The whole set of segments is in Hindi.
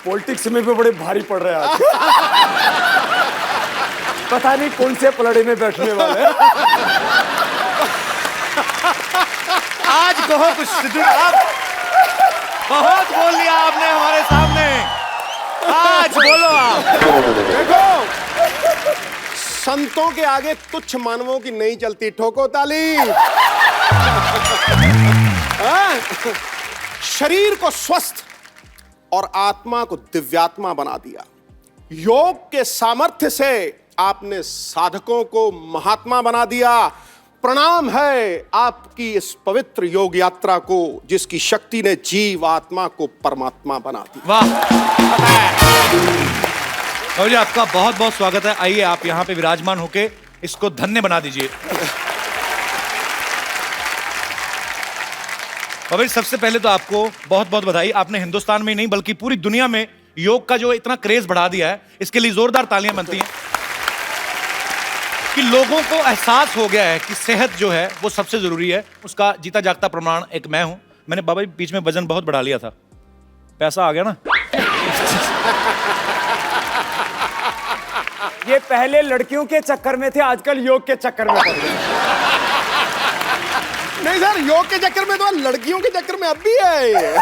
पॉलिटिक्स में भी बड़े भारी पड़ रहे हैं आज। पता नहीं कौन से पलड़े में बैठने वाले हैं। आज कहो कुछ सिद्धू, आप बहुत बोल लिया आपने हमारे सामने, आज बोलो आप। देखो, संतों के आगे तुच्छ मानवों की नहीं चलती, ठोको ताली। हाँ? शरीर को स्वस्थ और आत्मा को दिव्यात्मा बना दिया। योग के सामर्थ्य से आपने साधकों को महात्मा बना दिया। प्रणाम है आपकी इस पवित्र योग यात्रा को, जिसकी शक्ति ने जीव आत्मा को परमात्मा बना दिया। वाह बाबा जी, आपका बहुत बहुत स्वागत है। आइए आप यहाँ पे विराजमान होके इसको धन्य बना दीजिए। बाबा जी, सबसे पहले तो आपको बहुत बहुत बधाई। आपने हिंदुस्तान में ही नहीं बल्कि पूरी दुनिया में योग का जो इतना क्रेज बढ़ा दिया है, इसके लिए जोरदार तालियां बनती हैं कि लोगों को एहसास हो गया है कि सेहत जो है वो सबसे जरूरी है। उसका जीता जागता प्रमाण एक मैं हूं। मैंने बाबा जी बीच में वजन बहुत बढ़ा लिया था, पैसा आ गया ना। ये पहले लड़कियों के चक्कर में थे, आजकल योग के चक्कर में पड़ गए। नहीं सर, योग के चक्कर में तो लड़कियों के चक्कर में अब भी है।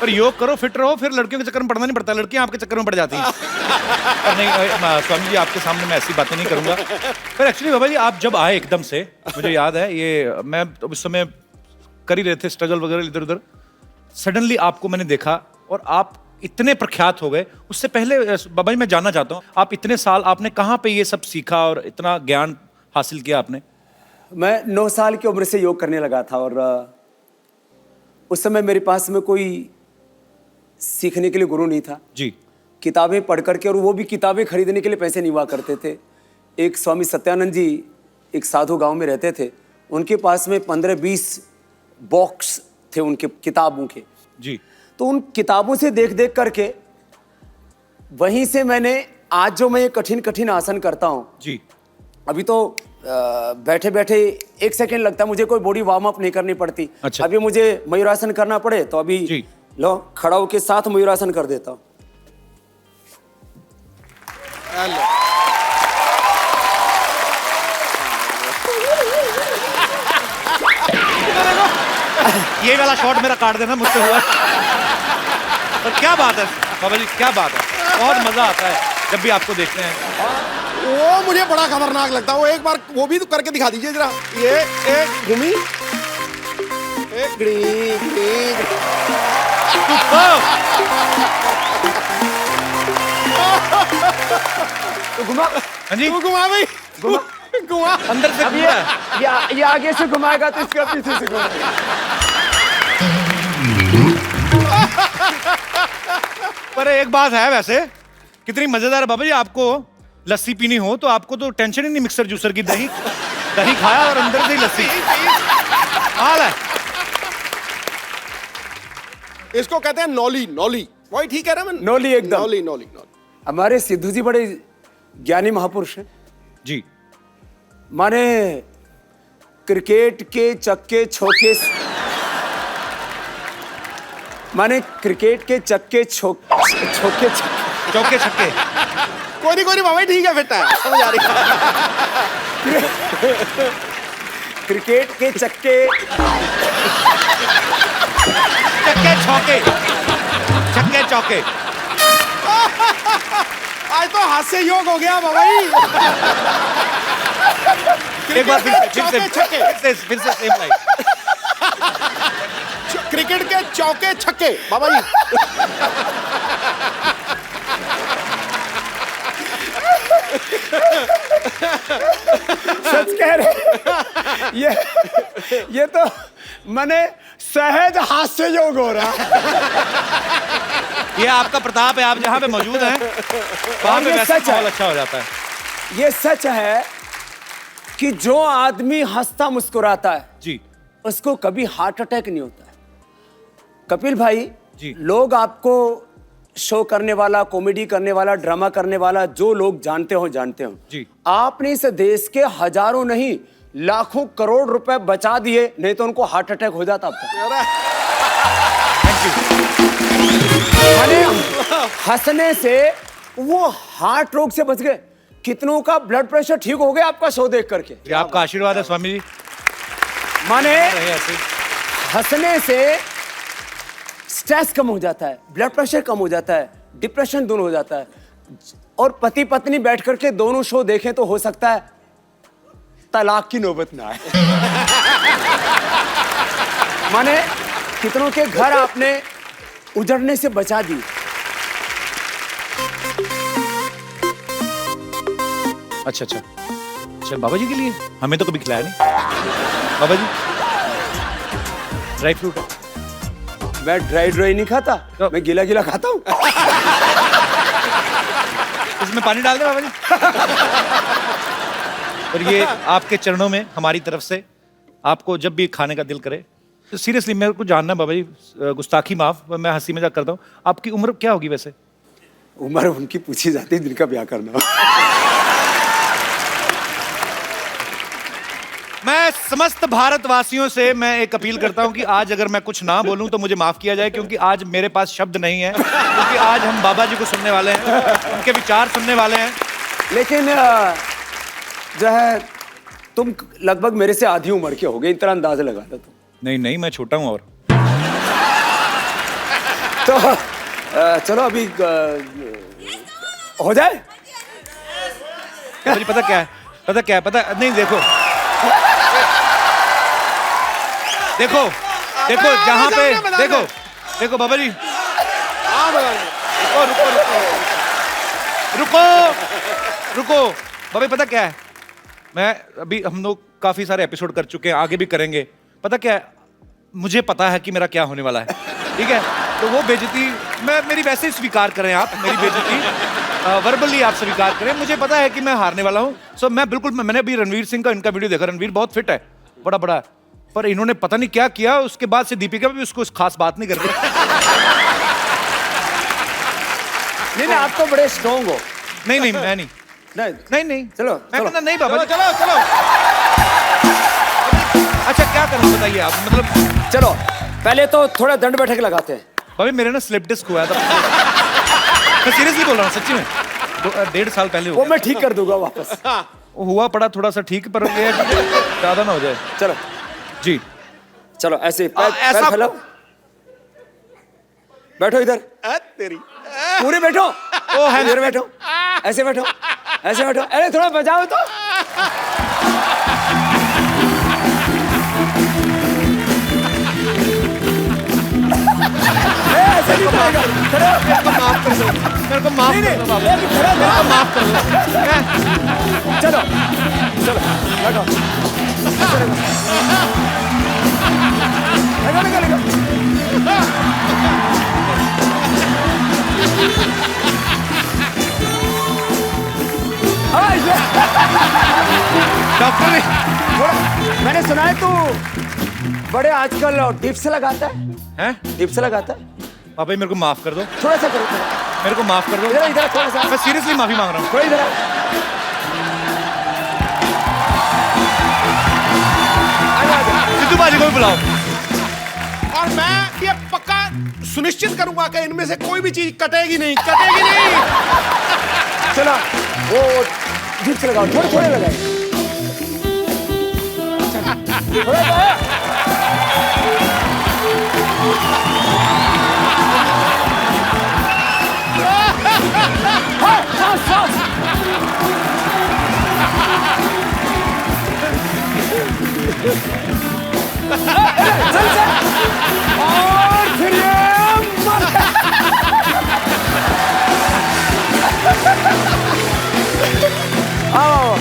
पर योग करो, फिट रहो, फिर लड़कियों के चक्कर में पड़ना नहीं पड़ता, लड़कियां आपके चक्कर में पड़ जाती हैं। पर नहीं स्वामी जी, आपके सामने मैं ऐसी बातें नहीं करूंगा। पर एक्चुअली बाबा जी, आप जब आए एकदम से, मुझे याद है ये, मैं उस समय कर ही रहे थे स्ट्रगल वगैरह इधर उधर, सडनली आपको मैंने देखा और आप इतने प्रख्यात हो गए। उससे पहले बाबा जी मैं जानना चाहता हूँ, आप इतने साल आपने कहाँ पे ये सब सीखा और इतना ज्ञान हासिल किया आपने? मैं 9 साल की उम्र से योग करने लगा था और उस समय मेरे पास में कोई सीखने के लिए गुरु नहीं था जी। किताबें पढ़ करके, और वो भी किताबें खरीदने के लिए पैसे नहीं हुआ करते थे। एक स्वामी सत्यानंद जी एक साधु गांव में रहते थे, उनके पास में 15-20 बॉक्स थे उनके किताबों के जी। तो उन किताबों से देख देख करके वहीं से मैंने आज जो मैं ये कठिन कठिन आसन करता हूँ जी। अभी तो बैठे बैठे 1 सेकेंड लगता है, मुझे कोई बॉडी वार्म अप नहीं करनी पड़ती। अच्छा। अभी मुझे मयूरासन करना पड़े तो अभी जी। लो खड़ा होके साथ मयूरासन कर देता हूँ। ये वाला शॉट मेरा काट देना, मुझसे हुआ। पर क्या बात है बाबा जी, क्या बात है, बहुत मजा आता है जब भी आपको देखते हैं। वो मुझे बड़ा खतरनाक लगता है। वो एक बार वो भी तो करके दिखा दीजिए जरा। ये एक घूमी, एक तो घुमा। हाँ जी, घुमा भाई, घुमा अंदर से अब घूम रहा है। ये आगे से घुमाएगा तो इसका पीछे से घुमाएगा। पर एक बात है, वैसे कितनी मजेदार है बाबा जी, आपको लस्सी पीनी हो तो आपको तो टेंशन ही नहीं मिक्सर जूसर की। दही दही खाया और अंदर से ही लस्सी। हाल है। इसको कहते हैं नौली। नौली वही ठीक है ना? मैं नौली एकदम। नौली नौली नौली। हमारे सिद्धू जी बड़े ज्ञानी महापुरुष हैं। जी। माने क्रिकेट के चक्के छोके, माने क्रिकेट के चक्के छोके चौके छक्के। कोई नहीं बाबा, ठीक है, फिट है, समझ आ रही है। क्रिकेट के चक्के चक्के छक्के, छक्के चौके। आज तो हास्य योग हो गया बाबा जी। एक बार चौके छक्के, फिर से सेम लाइन। क्रिकेट के चौके छक्के बाबा जी। सच कह रहे। ये तो मैंने सहज हास्य योग हो रहा। ये आपका प्रताप है, आप जहाँ पे मौजूद हैं वहाँ पे वैसे माहौल अच्छा हो जाता है। ये सच है कि जो आदमी हंसता मुस्कुराता है जी, उसको कभी हार्ट अटैक नहीं होता है। कपिल भाई जी। लोग आपको शो करने वाला, कॉमेडी करने वाला, ड्रामा करने वाला, जो लोग जानते हो जी। आपने इस देश के हजारों नहीं लाखों करोड़ रुपए बचा दिए, नहीं तो उनको हार्ट अटैक हो जाता अब तक। Thank you. हंसने से वो हार्ट रोग से बच गए। कितनों का ब्लड प्रेशर ठीक हो गया आपका शो देख करके। ये आपका आशीर्वाद है स्वामी जी। माने रहे ऐसे। हंसने से स्ट्रेस कम हो जाता है, ब्लड प्रेशर कम हो जाता है, डिप्रेशन दूर हो जाता है। और पति पत्नी बैठ करके दोनों शो देखें तो हो सकता है तलाक की नौबत ना आए। माने कितनों के घर आपने उजड़ने से बचा दी। अच्छा अच्छा अच्छा, बाबा जी के लिए हमें तो कभी खिलाया नहीं। बाबा जी ड्राई फ्रूट है। मैं ड्राई नहीं खाता, मैं गीला गीला खाता हूँ। इसमें पानी डाल दे बाबा जी। और ये आपके चरणों में हमारी तरफ से, आपको जब भी खाने का दिल करे। तो सीरियसली मेरे को जानना बाबा जी, गुस्ताखी माफ, मैं हंसी मजाक करता हूँ, आपकी उम्र क्या होगी वैसे? उम्र उनकी पूछी जाती है जिनका ब्याह करना हो। मैं समस्त भारतवासियों से मैं एक अपील करता हूं कि आज अगर मैं कुछ ना बोलूं तो मुझे माफ किया जाए, क्योंकि आज मेरे पास शब्द नहीं है, क्योंकि आज हम बाबा जी को सुनने वाले हैं, उनके विचार सुनने वाले हैं। लेकिन जो है तुम लगभग मेरे से आधी उम्र के हो गए, इतना अंदाजा लगा लो तुम। नहीं नहीं, मैं छोटा हूं। और तो चलो अभी हो जाए। बाबा जी पता क्या है, पता क्या है, पता नहीं, देखो देखो देखो जहां पे देखो देखो बाबा जी, रुको रुको रुको रुको रुको। बाबा जी पता क्या है, मैं अभी, हम लोग काफी सारे एपिसोड कर चुके हैं, आगे भी करेंगे। पता क्या है, मुझे पता है कि मेरा क्या होने वाला है, ठीक है? तो वो बेइज्जती मैं मेरी वैसे ही स्वीकार करें, आप मेरी बेइज्जती वर्बली आप स्वीकार करें। मुझे पता है कि मैं हारने वाला हूँ। सो मैं बिल्कुल, मैंने अभी रणवीर सिंह का इनका वीडियो देखा, रणवीर बहुत फिट है, बड़ा बड़ा है, पर इन्होंने पता नहीं क्या किया, उसके बाद से दीपिका भी उसको खास बात नहीं करती। नहीं आप तो बड़े स्ट्रॉन्ग हो। नहीं नहीं मैं नहीं नहीं नहीं नहीं चलो मैं कहता नहीं बाबा जी। चलो चलो। अच्छा क्या करूं बताइए आप, मतलब चलो पहले तो थोड़ा दंड बैठक लगाते हैं। भाभी मेरे ना स्लिप डिस्क हुआ था। मैं सीरियसली बोल रहा हूँ, सच्ची में 1.5 साल पहले वो मैं ठीक कर दूंगा वापस। वो हुआ पड़ा थोड़ा सा ठीक, पर ये ज्यादा ना हो जाए। चलो जी चलो ऐसे पैर ऐसा- फैलाओ, बैठो इधर, तेरी पूरे बैठो। ओ है इधर बैठो, ऐसे बैठो, ऐसे बैठो। अरे थोड़ा बजाओ तो। ऐसे नहीं चलेगा। खड़े हो। माफ कर दो, मेरे को माफ कर दो बाबा, नहीं, खड़े हो, मेरे को माफ कर दो। चलो चलो लगाओ, लगा लगा लगा। डॉक्टर ने मैंने सुना है तू बड़े आजकल डिप्स लगाता है। हैं? डिप्स लगाता है, बाबा जी मेरे को माफ कर दो, थोड़ा सा करो, मेरे को माफ कर दो। इधर इधर थोड़ा सा, मैं सीरियसली माफी मांग रहा हूँ। थोड़ा इधर सिद्धू बाजी को भी बुलाओ। और मैं ये पक्का सुनिश्चित करूंगा कि इनमें से कोई भी चीज कटेगी नहीं, कटेगी नहीं। चलो वो डिप्स लगाओ, थोड़े थोड़े लगाए, थोड़ा सा। चल चल, और फिर ये आओ।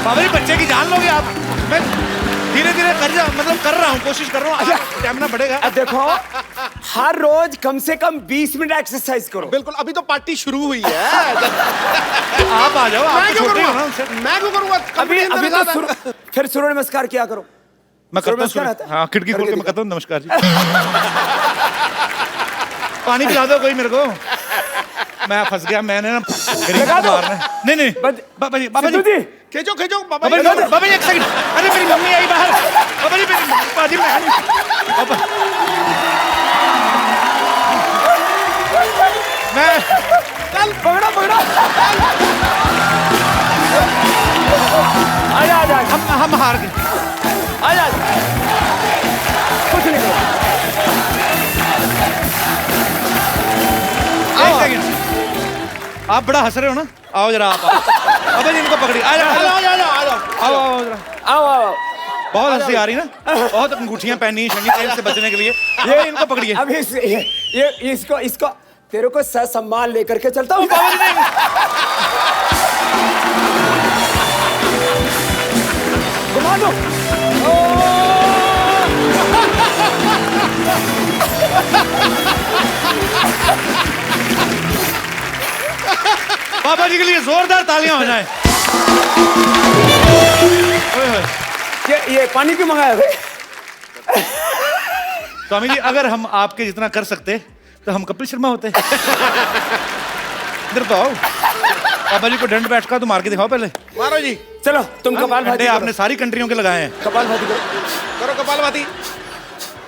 बाबा जी बच्चे की जान लोगे आप। मैं धीरे धीरे कर रहा हूँ, कोशिश कर रहा हूँ, स्टैमिना बढ़ेगा। अब देखो हर रोज कम से कम 20 मिनट एक्सरसाइज करो। बिल्कुल, अभी तो पार्टी शुरू हुई है। आप आ जाओ, आप मैं क्यों छोटे हो ना करूंगा? उनसे। मैं क्यों करूंगा? अभी अभी तो फिर सूर्य नमस्कार किया करो। मैं करता नमस्कार हूँ, आता है? हाँ खिड़की खोल के करके मैं कहता हूँ नमस्कार जी। पानी पिला दो कोई मेरे को, मैं फंस गया, मैंने ना गरीब लगा को दो। मारना है। नहीं नहीं बाबा जी, बाबा जी, सिद्धू जी, खींचो खींचो बाबा बाबा जी। जी, बाबा जी एक सेकंड। अरे मेरी मम्मी आई बाहर। बाबा जी मेरी बाजी में बाबा मैं चल पकड़ो पकड़ो। आजा आजा आजा, हम हार गए। आजा आजा। कुछ नहीं करो। एक सेकंड, आप बड़ा हंस रहे हो ना? आओ जरा आप अबे जी इनको पकड़िए। आ जाओ आ जाओ आ जाओ आ जाओ। आओ आओ जरा। आओ आओ। बहुत हंसी आ रही ना, बहुत अंगूठियां पहनी है शनि तेल से बचने के लिए। ये इनको पकड़िए। अब ये इसको तेरे को सम्मान लेकर के चलता हूँ। बाबा जी नहीं। घुमा दो। बाबा जी के लिए जोरदार तालियां हो जाएं। ओए होए। ये पानी क्यों मंगाया भाई? स्वामी जी अगर हम आपके जितना कर सकते तो हम कपिल शर्मा होते। इधर तो आओ। बाबा जी को दंड बैठका तो मार के दिखाओ पहले। मारो जी। चलो तुम कपालभाति डंडे करो। आपने सारी कंट्रियों के लगाए हैं। कपालभाति करो। करो कपालभाति।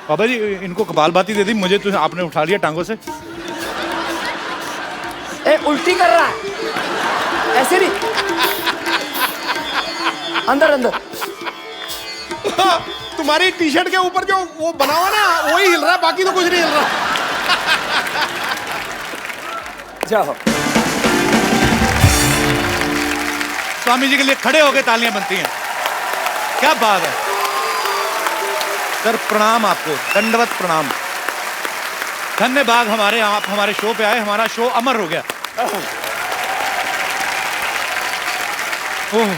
बाबा जी इनको कपालभाति दे दी, मुझे तो आपने उठा लिया टांगों से। ए उल्टी कर रहा है, ऐसे नहीं, अंदर अंदर। तुम्हारी टी शर्ट के ऊपर जो वो बना हुआ ना वही हिल रहा है, बाकी तो कुछ नहीं हिल रहा। जाओ। स्वामी जी के लिए खड़े होकर तालियां बनती हैं। क्या बात है सर, प्रणाम आपको, दंडवत प्रणाम। धन्यवाद हमारे, आप हमारे शो पे आए, हमारा शो अमर हो गया। ओह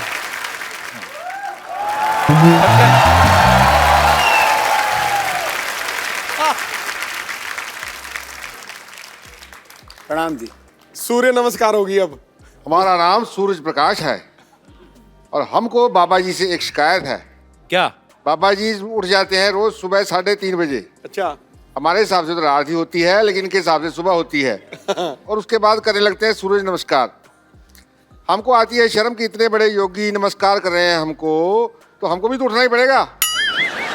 प्रणाम जी। सूर्य नमस्कार होगी अब। हमारा नाम सूरज प्रकाश है और हमको बाबा जी से एक शिकायत है। क्या? बाबा जी उठ जाते हैं रोज सुबह 3:30 बजे। अच्छा। हमारे हिसाब से तो रात ही होती है, लेकिन इनके हिसाब से सुबह होती है। और उसके बाद करने लगते हैं सूरज नमस्कार। हमको आती है शर्म कि इतने बड़े योगी नमस्कार कर रहे हैं हमको, तो हमको भी तो उठना ही पड़ेगा।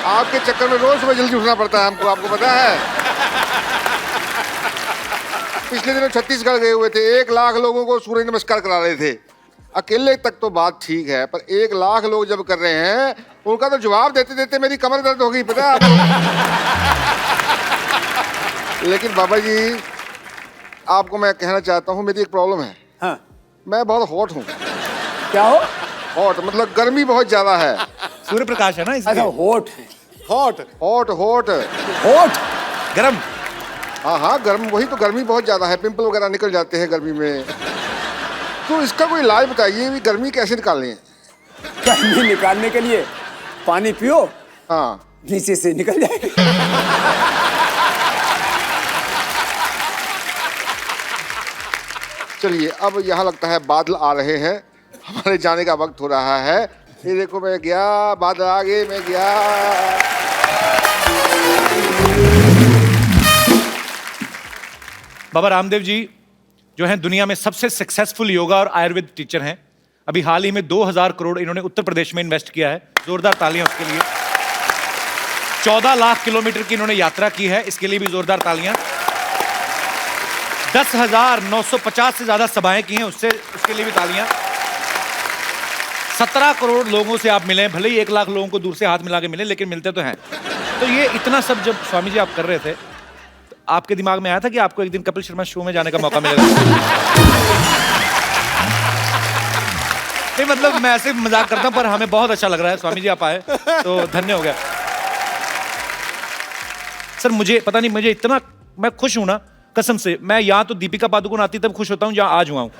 आपके चक्कर में रोज सुबह जल्दी उठना पड़ता है हमको, आपको पता है। पिछले दिनों छत्तीसगढ़ गए हुए थे, 1 लाख लोगों को सूर्य नमस्कार करा रहे थे। अकेले तक तो बात ठीक है, पर 1 लाख लोग जब कर रहे हैं उनका तो जवाब देते देते मेरी कमर दर्द हो गई, पता है आपको। लेकिन बाबा जी आपको मैं कहना चाहता हूँ, मेरी एक प्रॉब्लम है। हाँ। मैं बहुत हॉट हूँ। क्या हो? हॉट मतलब गर्मी बहुत ज्यादा है। सूर्य प्रकाश है ना अच्छा इसलिए। होठ है। हॉट। हॉट हॉट होठ गरम। हाँ हाँ गर्म, वही तो, गर्मी बहुत ज्यादा है, पिंपल वगैरह निकल जाते हैं गर्मी में। तो इसका कोई इलाज बताइए, भी गर्मी कैसे निकालें। गर्मी निकालने के लिए पानी पियो, हाँ नीचे से निकल जाएगी। चलिए, अब यहाँ लगता है बादल आ रहे हैं, हमारे जाने का वक्त हो रहा है। ये देखो मैं गया, बादल आ गए, मैं गया। बाबा रामदेव जी जो हैं दुनिया में सबसे सक्सेसफुल योगा और आयुर्वेद टीचर हैं। अभी हाल ही में 2000 करोड़ इन्होंने उत्तर प्रदेश में इन्वेस्ट किया है। जोरदार तालियां उसके लिए। 14 लाख किलोमीटर की इन्होंने यात्रा की है, इसके लिए भी जोरदार तालियां। 10,950 से ज्यादा सभाएं की हैं उसके लिए भी तालियां। 17 करोड़ लोगों से आप मिले, भले ही 1 लाख लोगों को दूर से हाथ मिला के मिले, लेकिन मिलते तो हैं। तो ये इतना सब जब स्वामी जी आप कर रहे थे, तो आपके दिमाग में आया था कि आपको एक दिन कपिल शर्मा शो में जाने का मौका मिलेगा? नहीं मतलब मैं ऐसे मजाक करता हूं, पर हमें बहुत अच्छा लग रहा है स्वामी जी आप आए तो धन्य हो गया। सर मुझे पता नहीं, मुझे इतना मैं खुश हूं ना, कसम से। मैं यहाँ तो दीपिका पादुकोण आती तब खुश होता हूँ जहाँ आज हुआ हूँ।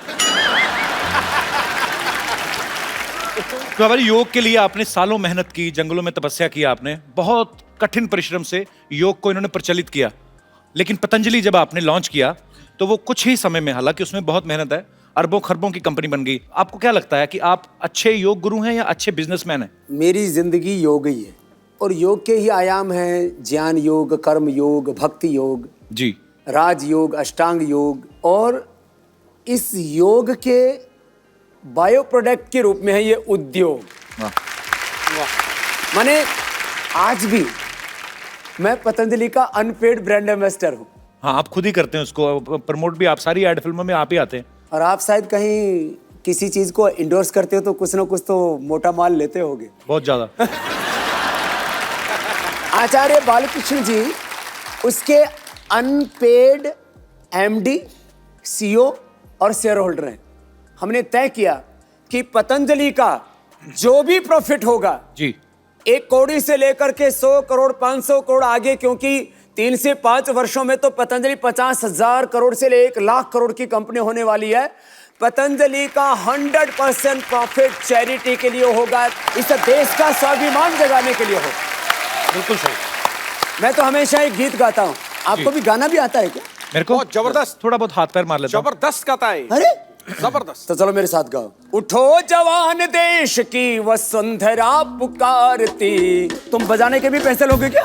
तो हमारे योग के लिए आपने सालों मेहनत की, जंगलों में तपस्या की, आपने बहुत कठिन परिश्रम से योग को इन्होंने प्रचलित किया। लेकिन पतंजलि जब आपने लॉन्च किया तो वो कुछ ही समय में, हालांकि उसमें बहुत मेहनत है, अरबों खरबों की कंपनी बन गई। आपको क्या लगता है कि आप अच्छे योग गुरु हैं या अच्छे बिजनेसमैन हैं? मेरी जिंदगी योग ही है, और योग के ही आयाम हैं ज्ञान योग, कर्म योग, भक्ति योग जी, राज योग, अष्टांग योग, और इस योग के बायो प्रोडक्ट के रूप में है ये उद्योग। माने आज भी मैं पतंजलि का अनपेड ब्रांड एम्बेसडर हूं। हाँ, आप खुद ही करते हैं उसको, प्रमोट भी आप, सारी एड फिल्मों में आप ही आते हैं। और आप शायद कहीं किसी चीज को इंडोर्स करते हो तो कुछ ना कुछ तो मोटा माल लेते होगे। बहुत ज्यादा। आचार्य बालकृष्ण जी उसके अनपेड एमडी, सीईओ और शेयर होल्डर हैं। हमने तय किया कि पतंजलि का जो भी प्रॉफिट होगा जी, 1 करोड़ से लेकर के 100 करोड़ 500 करोड़ आगे, क्योंकि 3 से 5 वर्षों में तो पतंजलि 50,000 करोड़ से ले 1 लाख करोड़ की कंपनी होने वाली है। पतंजलि का 100% प्रॉफिट चैरिटी के लिए होगा, इस देश का स्वाभिमान जगाने के लिए होगा। बिल्कुल सही। मैं तो हमेशा एक गीत गाता हूँ, आपको भी गाना भी आता है क्या? मेरे को बहुत जबरदस्त। थोड़ा बहुत हाथ पैर मार लेता हूँ। जबरदस्त गाता है। अरे जबरदस्त। तो चलो मेरे साथ गाओ। उठो जवान देश की वसुंधरा पुकारती। तुम बजाने के भी पैसे लोगे क्या?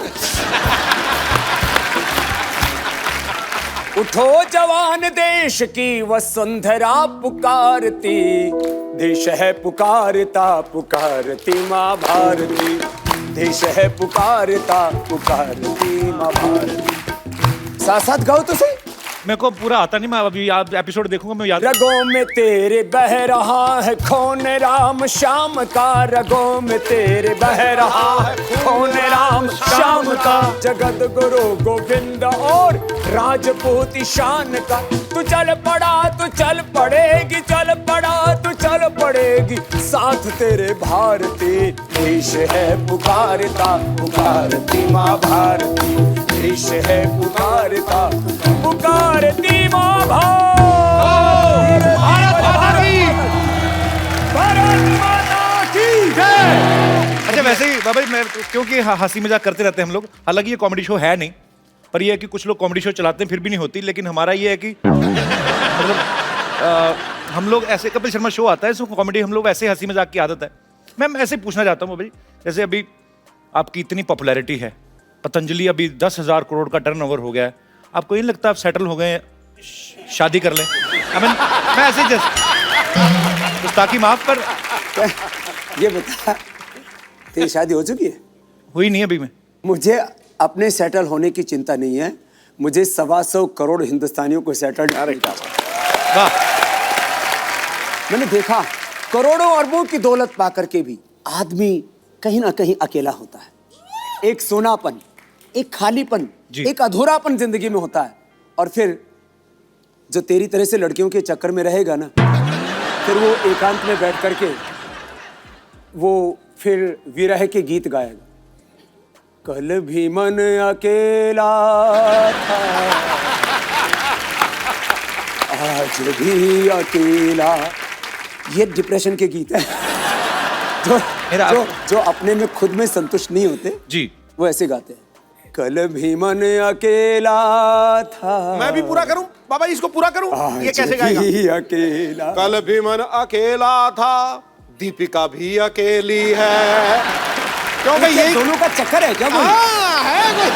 उठो जवान देश की वसुंधरा पुकारती, देश है पुकारता पुकारती माँ भारती, देश है पुकारता पुकारती माँ भारती। साथ साथ गाओ तो सही। मेरे को पूरा आता नहीं, मैं अभी आप एपिसोड देखूंगा, मैं याद। रगों में तेरे बह रहा है खून राम श्याम का, रगों में तेरे बह रहा है खून राम श्याम का, जगत गुरु गोविंद और राजपूत शान का। तू चल पड़ा तू चल पड़ेगी, चल पड़ा तू चल पड़ेगी, साथ तेरे भारती, देश है पुकारता पुकारती माँ भारती, देश है पुकारता पुकारती माँ भारत माता की जय। अच्छा, वैसे ही बाबा जी, मैं क्योंकि हंसी मजाक करते रहते हैं हम लोग, हालांकि ये कॉमेडी शो है नहीं, पर ये है कि कुछ लोग कॉमेडी शो चलाते हैं फिर भी नहीं होती, लेकिन हमारा ये है कि मतलब हम लोग ऐसे, कपिल शर्मा शो आता है, इसमें कॉमेडी हम लोग ऐसे हंसी मजाक की आदत है। मैं ऐसे पूछना चाहता हूँ बाबा जी, जैसे अभी आपकी इतनी पॉपुलैरिटी है, पतंजलि अभी 10,000 करोड़ का टर्नओवर हो गया है, आपको नहीं लगता आप सेटल हो गए, शादी कर लें? मैं ऐसे ही जस्ट गुस्ताखी माफ, पर ये बता, तेरी शादी हो चुकी है? हुई नहीं अभी। मैं मुझे अपने सेटल होने की चिंता नहीं है, मुझे 125 करोड़ हिंदुस्तानियों को सेटल। वाह। मैंने देखा करोड़ों अरबों की दौलत पाकर के भी आदमी कहीं ना कहीं अकेला होता है। एक सोनापन, एक खालीपन, एक अधूरापन जिंदगी में होता है। और फिर जो तेरी तरह से लड़कियों के चक्कर में रहेगा ना, फिर वो एकांत में बैठ करके वो फिर विरह के गीत गाएगा। कल भी मन अकेला था, आज भी अकेला। ये डिप्रेशन के गीत है। जो अपने में खुद में संतुष्ट नहीं होते जी, वो ऐसे गाते हैं। कल भी मन अकेला था। मैं भी पूरा करूं बाबा जी, इसको पूरा करूं? ये कैसे गाएगा? अकेला। कल भी मन अकेला था, दीपिका भी अकेली है। क्यों भाई, ये दोनों का चक्कर है क्या? है कोई?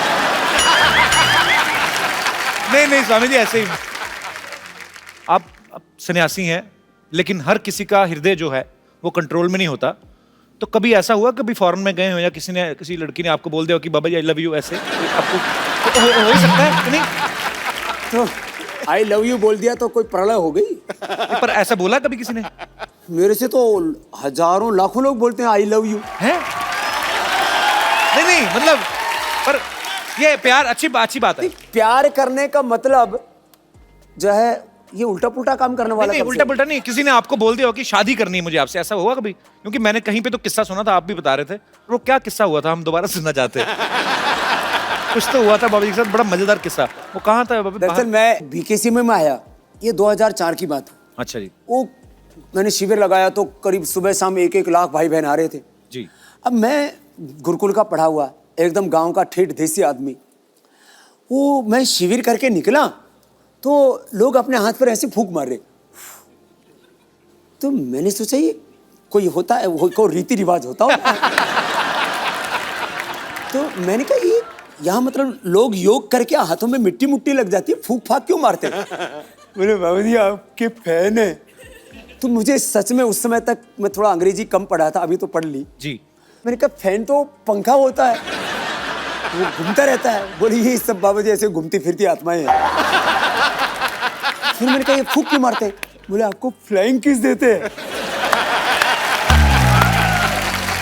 नहीं स्वामी जी, ऐसे ही आप सन्यासी हैं, लेकिन हर किसी का हृदय जो है वो कंट्रोल में नहीं होता। तो कभी ऐसा हुआ, कभी फॉरेन में गए हो या किसी लड़की ने आपको बोल दिया कि बाबा जी आई लव यू, ऐसे आपको तो हो ही सकता है कि नहीं? तो आई लव यू बोल दिया तो कोई प्रलय हो गई? पर ऐसा बोला कभी किसी ने? मेरे से तो हजारों लाखों लोग बोलते हैं आई लव यू। हैं? नहीं मतलब, पर ये प्यार अच्छी बात है। प्यार करने का मतलब जो है ये उल्टा पुल्टा काम करने वाला। नहीं, उल्टा पुल्टा नहीं, किसी ने आपको बोल दिया हो कि शादी करनी है मुझे आपसे, ऐसा हुआ कभी? क्योंकि मैंने कहीं पे तो किस्सा सुना था, आप भी बता रहे थे, वो क्या किस्सा हुआ था, हम दोबारा सुनना चाहते हैं। कुछ तो हुआ था बाबा जी के साथ, बड़ा मजेदार किस्सा। वो कहाँ था बाबा? दरअसल मैं बीकेसी में आया, ये 2004 की बात है। अच्छा जी। वो मैंने शिविर लगाया तो करीब सुबह शाम 1-1 लाख भाई बहन आ रहे थे जी। अब मैं गुरुकुल का पढ़ा हुआ एकदम गांव का ठेठ देसी आदमी, वो मैं शिविर करके निकला तो लोग अपने हाथ पर ऐसे फूंक मार रहे। तो मैंने सोचा ये कोई होता है, कोई रीति रिवाज होता हो। तो मैंने कहा ये यहाँ मतलब लोग योग करके हाथों में मिट्टी मुट्टी लग जाती है, फूंक फाक क्यों मारते? बोले बाबा जी आपके फैन है। तो मुझे सच में उस समय तक मैं थोड़ा अंग्रेजी कम पढ़ा था, अभी तो पढ़ ली जी। मैंने कहा फैन तो पंखा होता है। वो घूमता रहता है। बोले ये सब बाबा जी ऐसे घूमती फिरती आत्माएं हैं। फिर मैंने कहा ये फूंक क्यों मारते हैं? बोले आपको फ्लाइंग किस देते हैं।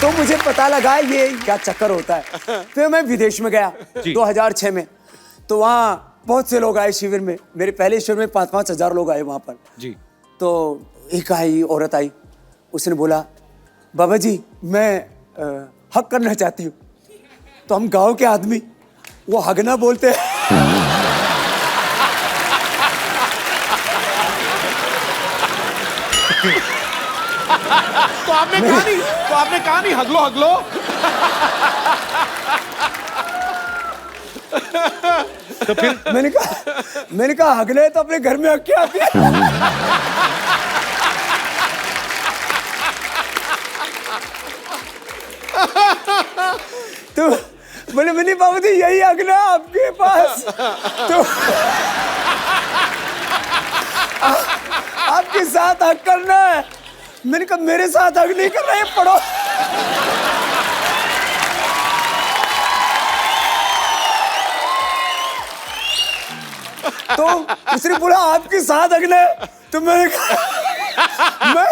तो मुझे पता लगा ये क्या चक्कर होता है। फिर मैं विदेश में गया 2006 में, तो वहाँ बहुत से लोग आए शिविर में। मेरे पहले शिविर में 5-5 हजार लोग आए वहाँ पर जी। तो एक औरत आई, उसने बोला बाबा जी मैं हक करना चाहती हूँ। तो हम गांव के आदमी वो हगना बोलते हैं। तो आपने कहा नहीं हगलो हगलो। तो फिर मैंने कहा हगले तो अपने घर में हक के आती है। तो बोले मैंने बाबू जी यही हगना आपके पास। तो आपके साथ हक करना है। मैंने कहा मेरे साथ हक नहीं करना है, पढ़ो। तो उसने बोला आपके साथ हगना है। तो मैंने कहा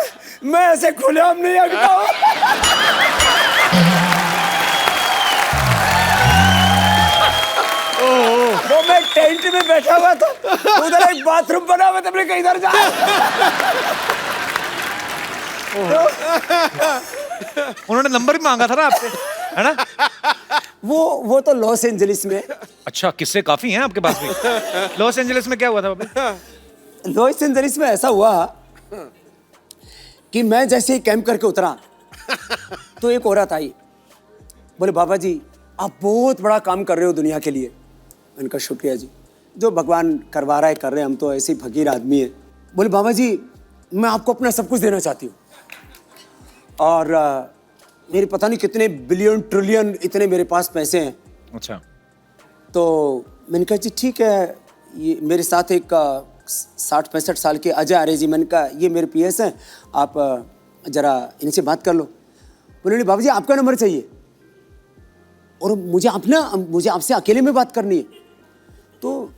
मैं ऐसे खुलेआम नहीं हगता हूं। वो मैं टेंट में बैठा हुआ था, उधर एक बाथरूम बना हुआ था, मैंने कहा इधर जा। उन्होंने नंबर भी मांगा था ना आपसे, है ना? वो तो लॉस एंजलिस में। अच्छा, किस्से काफी हैं आपके पास भी। लॉस एंजलिस में क्या हुआ था बाबा? लॉस एंजलिस में ऐसा हुआ कि मैं जैसे ही कैंप करके उतरा तो एक औरत आई, बोले बाबा जी आप बहुत बड़ा काम कर रहे हो दुनिया के लिए। मैंने कहा शुक्रिया जी, जो भगवान करवा रहा है कर रहे हैं, हम तो ऐसे ही फकीर आदमी है। बोले बाबा जी मैं आपको अपना सब कुछ देना चाहती हूँ, और मेरे पता नहीं कितने बिलियन ट्रिलियन इतने मेरे पास पैसे हैं। अच्छा। तो मैंने कहा जी ठीक है। ये मेरे साथ एक 60-65 साल के अजय आर्य जी, मैंने कहा ये मेरे पीएस हैं, आप जरा इनसे बात कर लो। बोले बाबा जी आपका नंबर चाहिए और मुझे आपसे अकेले में बात करनी है। तो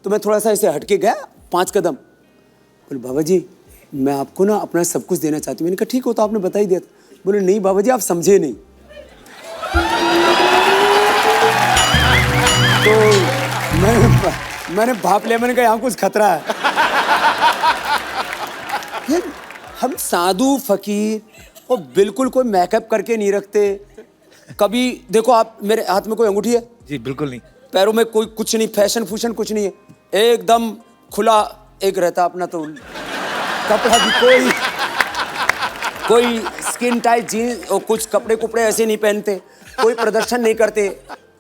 मैं थोड़ा सा ऐसे हटके गया 5 कदम। बोले बाबा जी मैं आपको ना अपना सब कुछ देना चाहती हूँ। मैंने कहा ठीक हो तो आपने बता ही दिया था। बोले नहीं बाबा जी आप समझे नहीं। तो मैंने भाप लिया, मैंने कहा यहाँ कुछ खतरा है। हम साधु फकीर और बिल्कुल कोई मेकअप करके नहीं रखते। कभी देखो आप मेरे हाथ में कोई अंगूठी है? जी बिल्कुल नहीं। पैरों में कोई कुछ नहीं, फैशन फूशन कुछ नहीं है, एकदम खुला एक रहता अपना। तो कपड़ा भी कोई स्किन टाइट जीन्स और कुछ कपड़े कुपड़े ऐसे नहीं पहनते, कोई प्रदर्शन नहीं करते।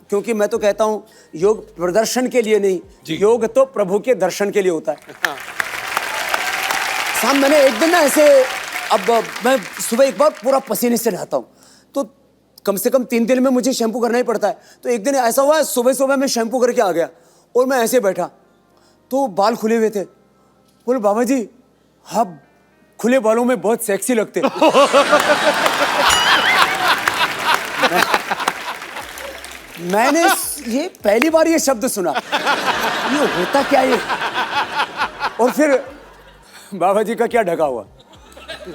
क्योंकि मैं तो कहता हूँ योग प्रदर्शन के लिए नहीं, योग तो प्रभु के दर्शन के लिए होता है। शाम मैंने एक दिन ना ऐसे, अब मैं सुबह एक बार पूरा पसीने से नहाता हूँ, तो कम से कम 3 दिन में मुझे शैम्पू करना ही पड़ता है। तो एक दिन ऐसा हुआ सुबह सुबह मैं शैम्पू करके आ गया और मैं ऐसे बैठा तो बाल खुले हुए थे। बोले बाबा जी आप खुले बालों में बहुत सेक्सी लगते। मैंने ये पहली बार ये शब्द सुना, ये होता क्या ये। और फिर बाबा जी का क्या ढका हुआ,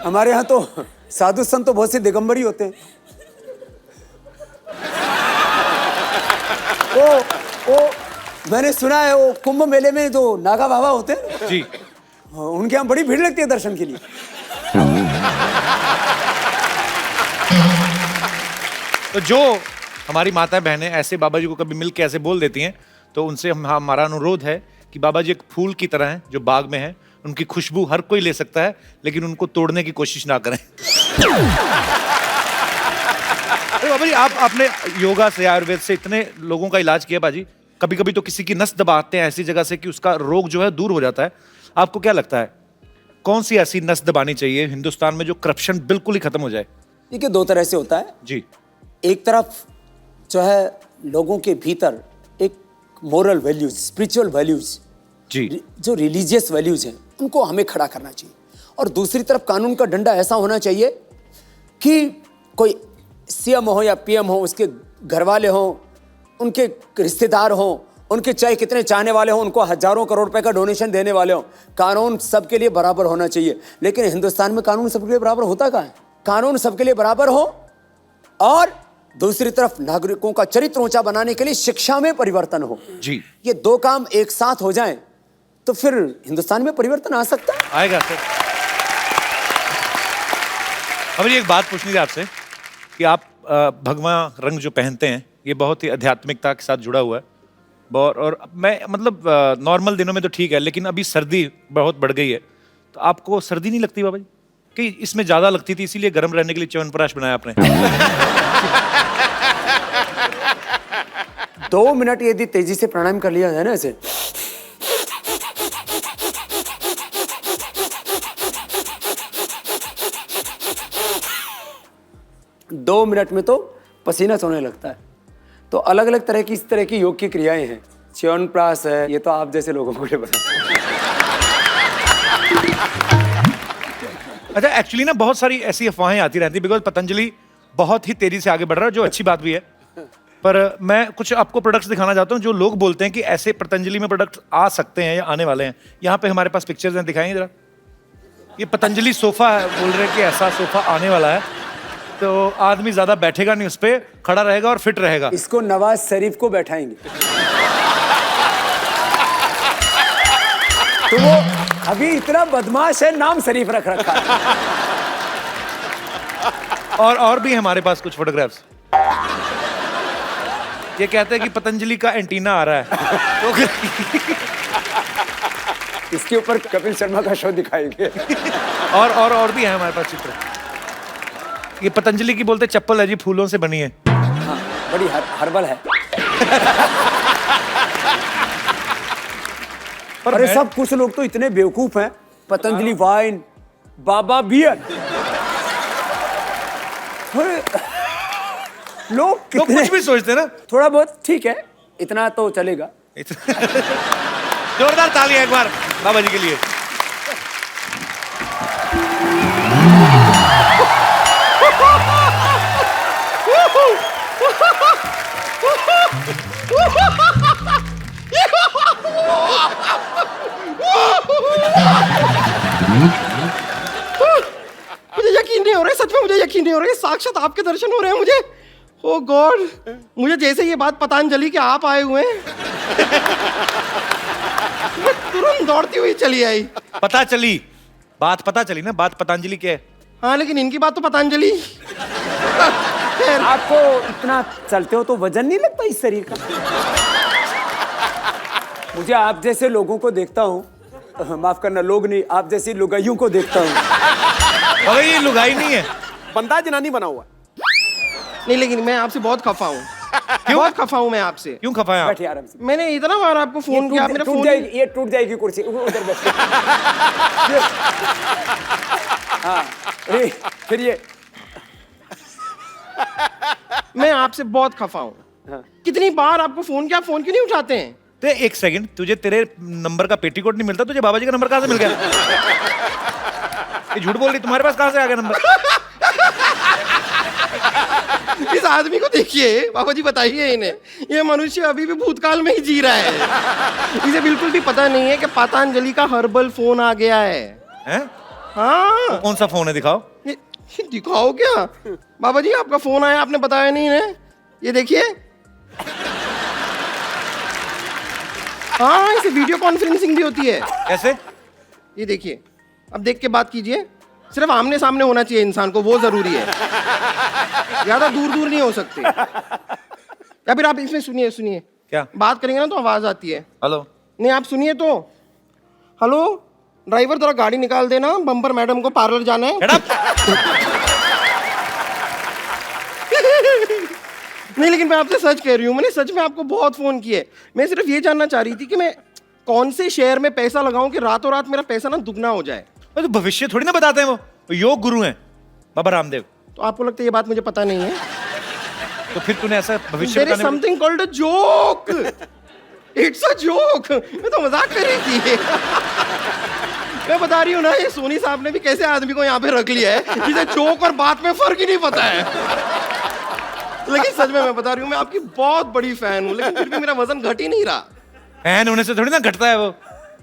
हमारे यहाँ तो साधु संत तो बहुत से दिगंबर ही होते हैं। वो मैंने सुना है वो कुंभ मेले में जो नागा बाबा होते हैं जी, उनके यहाँ बड़ी भीड़ लगती है दर्शन के लिए। तो जो हमारी माताएं बहनें ऐसे बाबा जी को कभी मिल के ऐसे बोल देती हैं, तो उनसे हमारा अनुरोध है कि बाबा जी एक फूल की तरह हैं जो बाग में है, उनकी खुशबू हर कोई ले सकता है, लेकिन उनको तोड़ने की कोशिश ना करें। अरे बाबा जी आपने योगा से आयुर्वेद से इतने लोगों का इलाज किया बाजी, कभी कभी तो किसी की नस दबाते हैं ऐसी जगह से कि उसका रोग जो है दूर हो जाता है। आपको क्या लगता है कौन सी ऐसी नस दबानी चाहिए हिंदुस्तान में जो करप्शन बिल्कुल ही खत्म हो जाए? देखिए 2 तरह से होता है जी। एक तरफ जो है लोगों के भीतर एक मोरल वैल्यूज, स्पिरिचुअल वैल्यूज जी, जो रिलीजियस वैल्यूज हैं उनको हमें खड़ा करना चाहिए, और दूसरी तरफ कानून का डंडा ऐसा होना चाहिए कि कोई सीएम हो या पीएम हो, उसके घर वाले हो उनके रिश्तेदार हों, उनके चाहे कितने चाहने वाले हों, उनको हजारों करोड़ रुपए का डोनेशन देने वाले हों, कानून सबके लिए बराबर होना चाहिए। लेकिन हिंदुस्तान में कानून सबके लिए बराबर होता कहाँ है? कानून सबके लिए बराबर हो और दूसरी तरफ नागरिकों का चरित्र ऊंचा बनाने के लिए शिक्षा में परिवर्तन हो। जी, ये दो काम एक साथ हो जाएं तो फिर हिंदुस्तान में परिवर्तन आ सकता है। आएगा सर। अब ये एक बात पूछनी थी आपसे कि आप भगवा रंग जो पहनते हैं ये बहुत ही आध्यात्मिकता के साथ जुड़ा हुआ है। और मैं मतलब नॉर्मल दिनों में तो ठीक है, लेकिन अभी सर्दी बहुत बढ़ गई है, तो आपको सर्दी नहीं लगती बाबा जी? कि इसमें ज्यादा लगती थी इसीलिए गर्म रहने के लिए च्यवनप्राश बनाया आपने। 2 मिनट यदि तेजी से प्राणायाम कर लिया जाए ना, ऐसे 2 मिनट में तो पसीना सोने लगता है। तो अलग अलग तरह की इस तरह की योग की क्रियाएं हैं। च्यवनप्राश है, ये तो आप जैसे लोगों को लिए बता। अच्छा, एक्चुअली ना बहुत सारी ऐसी अफवाहें आती रहती, बिकॉज पतंजलि बहुत ही तेजी से आगे बढ़ रहा है, जो अच्छी बात भी है। पर मैं कुछ आपको प्रोडक्ट्स दिखाना चाहता हूँ जो लोग बोलते हैं कि ऐसे पतंजलि में प्रोडक्ट्स आ सकते हैं या आने वाले हैं। यहाँ पे हमारे पास पिक्चर्स हैं, दिखाएंगे जरा। ये पतंजलि सोफा है, बोल रहे हैं कि ऐसा सोफा आने वाला है, तो आदमी ज्यादा बैठेगा नहीं, उस पर खड़ा रहेगा और फिट रहेगा। इसको नवाज शरीफ को बैठाएंगे तो वो अभी इतना बदमाश है, नाम शरीफ रख रखा है। और भी हमारे पास कुछ फोटोग्राफ्स। ये कहते हैं कि पतंजलि का एंटीना आ रहा है। तो इसके ऊपर कपिल शर्मा का शो दिखाएंगे। और भी है हमारे पास चित्र। ये पतंजलि की बोलते चप्पल है जी, फूलों से बनी है। हाँ, बड़ी हर्बल है। पर अरे सब कुछ लोग तो इतने बेवकूफ हैं। पतंजलि वाइन, बाबा बियर, लोग कितने कुछ भी सोचते हैं ना। थोड़ा बहुत ठीक है, इतना तो चलेगा। जोरदार तालियां एक बार बाबा जी के लिए। मुझे यकीन नहीं हो रहा है, सच में मुझे यकीन नहीं हो रहा है, साक्षात आपके दर्शन हो रहे हैं मुझे। ओ गॉड, मुझे जैसे ये बात पतंजलि के आप आए हुए हैं, मैं तुरंत दौड़ती हुई चली आई। पता चली ना, बात पतंजलि की है। हाँ, लेकिन इनकी बात तो पतंजलि। आपको इतना चलते हो तो वजन नहीं लगता इस शरीर का? मुझे आप जैसे लोगों को देखता हूँ, माफ करना लोग नहीं, आप जैसी लुगाइयों को देखता हूँ। अरे ये लुगाई नहीं है, बंदा जनानी बना हुआ। नहीं, लेकिन मैं आपसे बहुत खफा हूँ। बहुत खफा हूँ मैं आपसे। क्यों खफा है आप? बैठिए आराम से। मैंने इतना बार आपको फोन किया, आप मेरा टूट फोन जाएगी, ये टूट जाएगी कुर्सी, उधर बैठिए। हाँ, फिर ये मैं आपसे बहुत खफा हूँ। हाँ। कितनी बार आपको फोन किया, आप फोन क्यों नहीं उठाते हैं? तो एक सेकंड, तुझे तेरे नंबर का पेटीकोट नहीं मिलता? तुझे बाबा जी का नंबर कहाँ से मिल गया? ये झूठ बोल रही, तुम्हारे पास कहाँ से आ गया नंबर? इस आदमी को देखिए, बाबा जी बताइए इन्हें, ये मनुष्य अभी भी भूतकाल में ही जी रहा है। इसे बिल्कुल भी पता नहीं है कि पतंजलि का हर्बल फोन आ गया है। हैं? हाँ, कौन सा फोन है, दिखाओ। ये दिखाओ क्या? बाबा जी आपका फोन आया, आपने बताया नहीं इन्हें। ये देखिए, हाँ, इसे वीडियो कॉन्फ्रेंसिंग भी होती है। कैसे? ये देखिए, अब देख के बात कीजिए। सिर्फ आमने सामने होना चाहिए इंसान को, वो जरूरी है, ज्यादा दूर दूर नहीं हो सकते। या फिर आप इसमें सुनिए, क्या बात करेंगे ना तो आवाज आती है। हेलो? नहीं, आप सुनिए तो। हेलो ड्राइवर, जरा गाड़ी निकाल देना, बम्पर मैडम को पार्लर जाना है। Shut up! नहीं, लेकिन मैं आपसे सच कह रही हूँ, मैंने सच में आपको बहुत फोन किए। मैं सिर्फ ये जानना चाह रही थी कि मैं कौन से शेयर में पैसा लगाऊं कि रातों रात मेरा पैसा ना दुगना हो जाए। तो भविष्य थोड़ी ना बताते हैं, वो योग गुरु हैं बाबा रामदेव। तो आपको लगता है ये बात मुझे पता नहीं है? तो फिर तूने ऐसा भविष्य There is बताने में- something called a joke. It's a joke. मैं तो मजाक कर रही थी। मैं बता रही हूँ ना, ये सोनी साहब ने भी कैसे आदमी को यहाँ पे रख लिया है जिसे जोक और बात में फर्क ही नहीं पता है। लेकिन सच में मैं बता रही हूँ, मैं आपकी बहुत बड़ी फैन हूँ, लेकिन फिर भी मेरा वजन घट ही नहीं रहा। फैन होने से थोड़ी ना घटता है वो।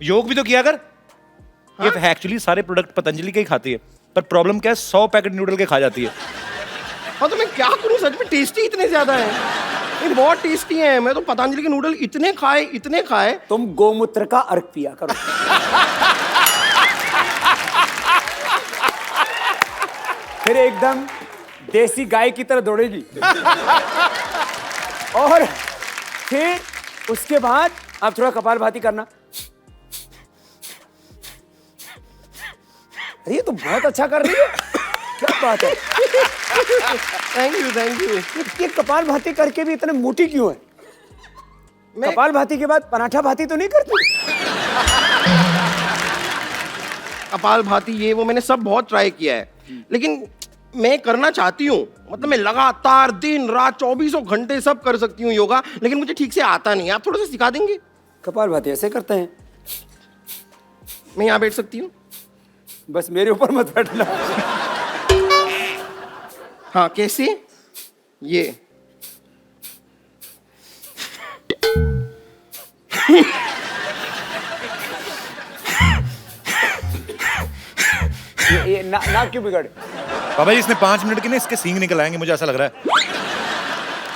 योग भी तो किया कर। ये एक्चुअली सारे प्रोडक्ट पतंजलि के ही खाती है, पर प्रॉब्लम क्या है, 100 पैकेट नूडल के खा जाती है। हाँ तो मैं क्या करूँ, सच में टेस्टी इतने ज्यादा है, ये बहुत टेस्टी है। मैं तो पतंजलि के नूडल इतने खाए। तुम गोमूत्र का अर्क पिया करो। फिर एकदम देसी गाय की तरह दौड़ेगी। और फिर उसके बाद आप थोड़ा कपालभाति करना। अरे ये तो बहुत अच्छा कर रही है, क्या बात है। Thank you. ये कपालभाति करके भी इतने मोटी क्यों है? कपालभाति के बाद पराठा भाती तो नहीं करती? कपालभाति ये वो मैंने सब बहुत ट्राई किया है, लेकिन मैं करना चाहती हूँ, मतलब मैं लगातार दिन रात 24 घंटे सब कर सकती हूँ योगा, लेकिन मुझे ठीक से आता नहीं है। आप थोड़ा सा सिखा देंगे? कपालभाति ऐसे करते हैं। मैं यहाँ बैठ सकती हूँ? बस मेरे ऊपर मत बैठना। हाँ कैसे? ये ये नाक क्यों बिगड़े? बाबा जी इसने 5 मिनट के ना इसके सींग निकल आएंगे, मुझे ऐसा लग रहा है।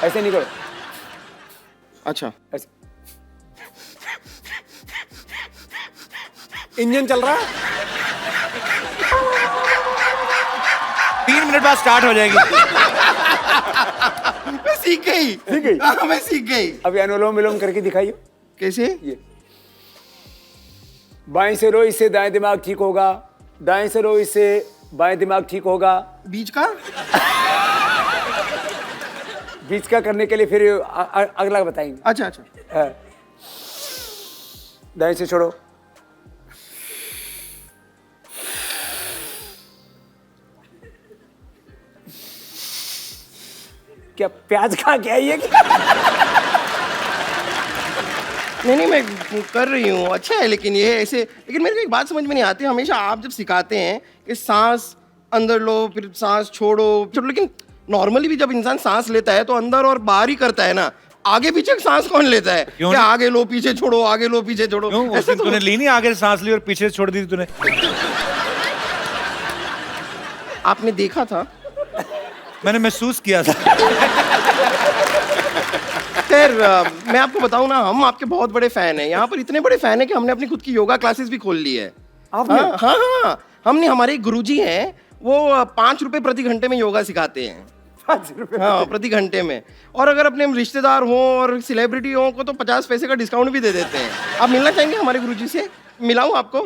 ऐसे नहीं करो, अच्छा ऐसे। इंजन चल रहा है, 3 मिनट बाद स्टार्ट हो जाएगी। मैं सीख गई। हाँ, मैं सीख गई। अभी अनुलोम विलोम करके दिखाइए। कैसे? ये बाएं से रो, इससे दाएं दिमाग ठीक होगा, दाएं से रो, इससे बाएं दिमाग ठीक होगा। बीच का? बीच का करने के लिए फिर अगला बताएंगे। अच्छा। हाँ। दाएं से छोड़ो, क्या प्याज खा के आई है क्या? नहीं मैं कर रही हूँ, अच्छा है। लेकिन ये ऐसे, लेकिन मेरे को एक बात समझ में नहीं आती, हमेशा आप जब सिखाते हैं कि सांस अंदर लो फिर सांस छोड़ो, लेकिन नॉर्मली भी जब इंसान सांस लेता है तो अंदर और बाहर ही करता है ना, आगे पीछे सांस कौन लेता है? क्यों? क्या आगे लो पीछे छोड़ो, आगे लो पीछे छोड़ो? क्यों? उस दिन तूने ली नहीं, आगे सांस ली और पीछे से छोड़ दी थी तूने। आपने देखा था? मैंने महसूस किया था। खैर मैं आपको बताऊं ना, हम आपके बहुत बड़े फैन हैं। यहाँ पर इतने बड़े फैन हैं कि हमने अपनी खुद की योगा क्लासेस भी खोल ली है। हाँ, हमने, हमारे एक गुरुजी हैं, वो 5 रुपए प्रति घंटे में योगा सिखाते हैं। 5 रुपए? हाँ, प्रति घंटे में। और अगर अपने रिश्तेदार हों और सेलिब्रिटी हों को तो 50 पैसे का डिस्काउंट भी दे देते हैं। आप मिलना चाहेंगे हमारे गुरुजी से? मिलाऊं आपको?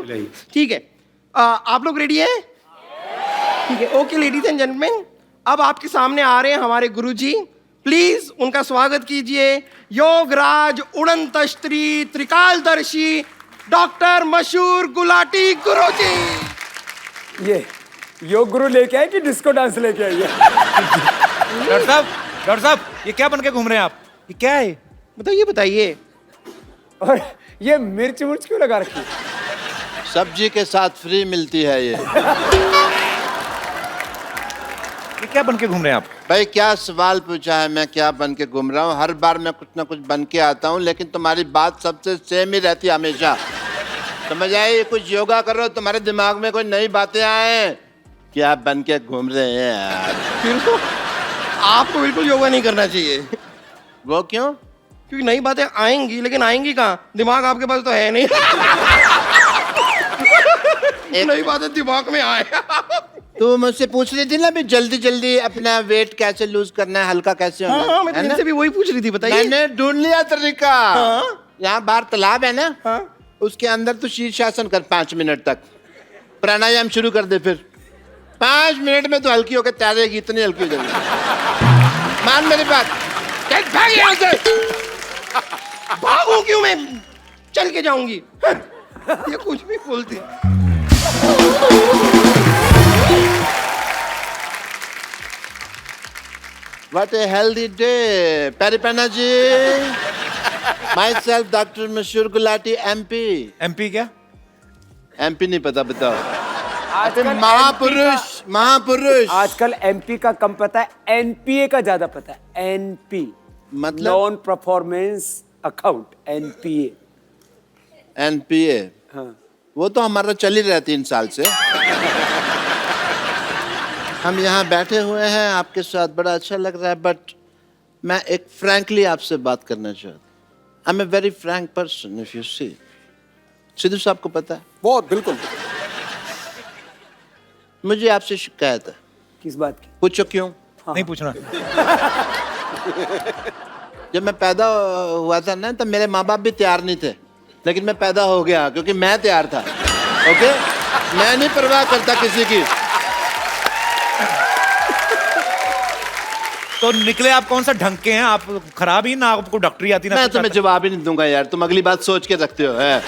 ठीक है। आप लोग रेडी हैं? ठीक है, ओके लेडीज एंड जेंटलमैन, अब आपके सामने आ रहे हैं हमारे गुरुजी। प्लीज उनका स्वागत कीजिए, योगराज उड़ंत स्त्री त्रिकालदर्शी डॉक्टर मशहूर गुलाटी गुरुजी। ये योग गुरु लेके आए कि डिस्को डांस लेके आई है? डॉक्टर साहब ये क्या बन के घूम रहे हैं आप? ये क्या है? बताइए। और ये मिर्च मुर्च क्यों लगा रखी है? सब्जी के साथ फ्री मिलती है ये। ये क्या बन के घूम रहे हैं आप? भाई क्या सवाल पूछा है, मैं क्या बन के घूम रहा हूँ? हर बार मैं कुछ ना कुछ बन के आता हूँ, लेकिन तुम्हारी बात सबसे सेम ही रहती है हमेशा। समझ आए? कुछ योगा करो, तुम्हारे दिमाग में कोई नई बातें आए। क्या बन के घूम रहे हैं यार? फिर तो आपको बिल्कुल योगा नहीं करना चाहिए। वो क्यों? क्योंकि नई बातें आएंगी, लेकिन आएंगी कहाँ? दिमाग आपके पास तो है नहीं। नई बातें दिमाग में आए। तू मुझसे पूछ रही थी ना भी जल्दी जल्दी अपना वेट कैसे लूज करना है, हल्का कैसे होना हाँ, मैं तो इनसे भी वही पूछ रही थी, बताइए। मैंने ढूंढ लिया तरीका। यहाँ बाहर तालाब है ना, हाँ। उसके अंदर तू शीर्षासन कर 5 मिनट तक, प्राणायाम शुरू कर दे, फिर 5 मिनट में तो हल्की होकर तैरेगी, इतनी हल्की हो जाएगी। मान मेरी बात, चल भाग यहाँ से। भागूं क्यों मैं? चल के जाऊंगी। ये कुछ भी बोलती। What a healthy day, Paripana ji. Myself, Dr. Mashur Gulati, MP. MP क्या? MP नहीं पता, बताओ। आजकल महापुरुष, महापुरुष। आजकल एमपी का कम पता है, एनपीए का ज्यादा पता है। NP, मतलब? Non performance account, NPA। NPA, हाँ। वो तो हमारा चल ही रहा है 3 साल से। हम यहाँ बैठे हुए हैं आपके साथ, बड़ा अच्छा लग रहा है, बट मैं एक फ्रैंकली आपसे बात करना चाहता हूँ। I am a very frank person, if you see. Sidhu साहब को पता है, बहुत बिल्कुल। मुझे आपसे शिकायत है। किस बात की? पूछो क्यों? नहीं पूछना। जब मैं पैदा हुआ था ना, तब मेरे माँ बाप भी तैयार नहीं थे, लेकिन मैं पैदा हो गया क्योंकि मैं तैयार था। ओके, मैं नहीं परवाह करता किसी की। तो निकले आप कौन सा ढंग के हैं? आप खराब ही ना, आपको डॉक्टरी आती ना मैं कुछ तुम्हें आता। जवाब ही नहीं दूंगा यार, तुम अगली बात सोच के रखते हो। है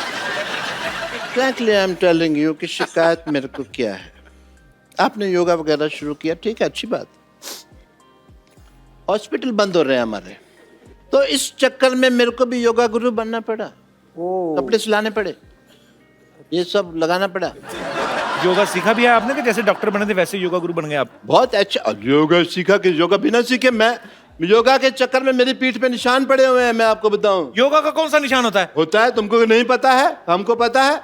frankly I am telling you कि शिकायत मेरे को क्या है। आपने योगा वगैरह शुरू किया, ठीक है, अच्छी बात। हॉस्पिटल बंद हो रहे हैं हमारे, तो इस चक्कर में मेरे को भी योगा गुरु बनना पड़ा। कपड़े सिलाने पड़े, ये सब लगाना पड़ा। योगा सीखा भी है आपने कि जैसे डॉक्टर बने थे वैसे योगा गुरु बन गए आप? बहुत अच्छा। और योगा सीखा कि योगा बिना सीखे, मैं योगा के चक्कर में मेरी पीठ पे निशान पड़े हुए हैं, मैं आपको बताऊं। योगा का कौन सा निशान होता है? होता है, तुमको नहीं पता है, हमको पता है।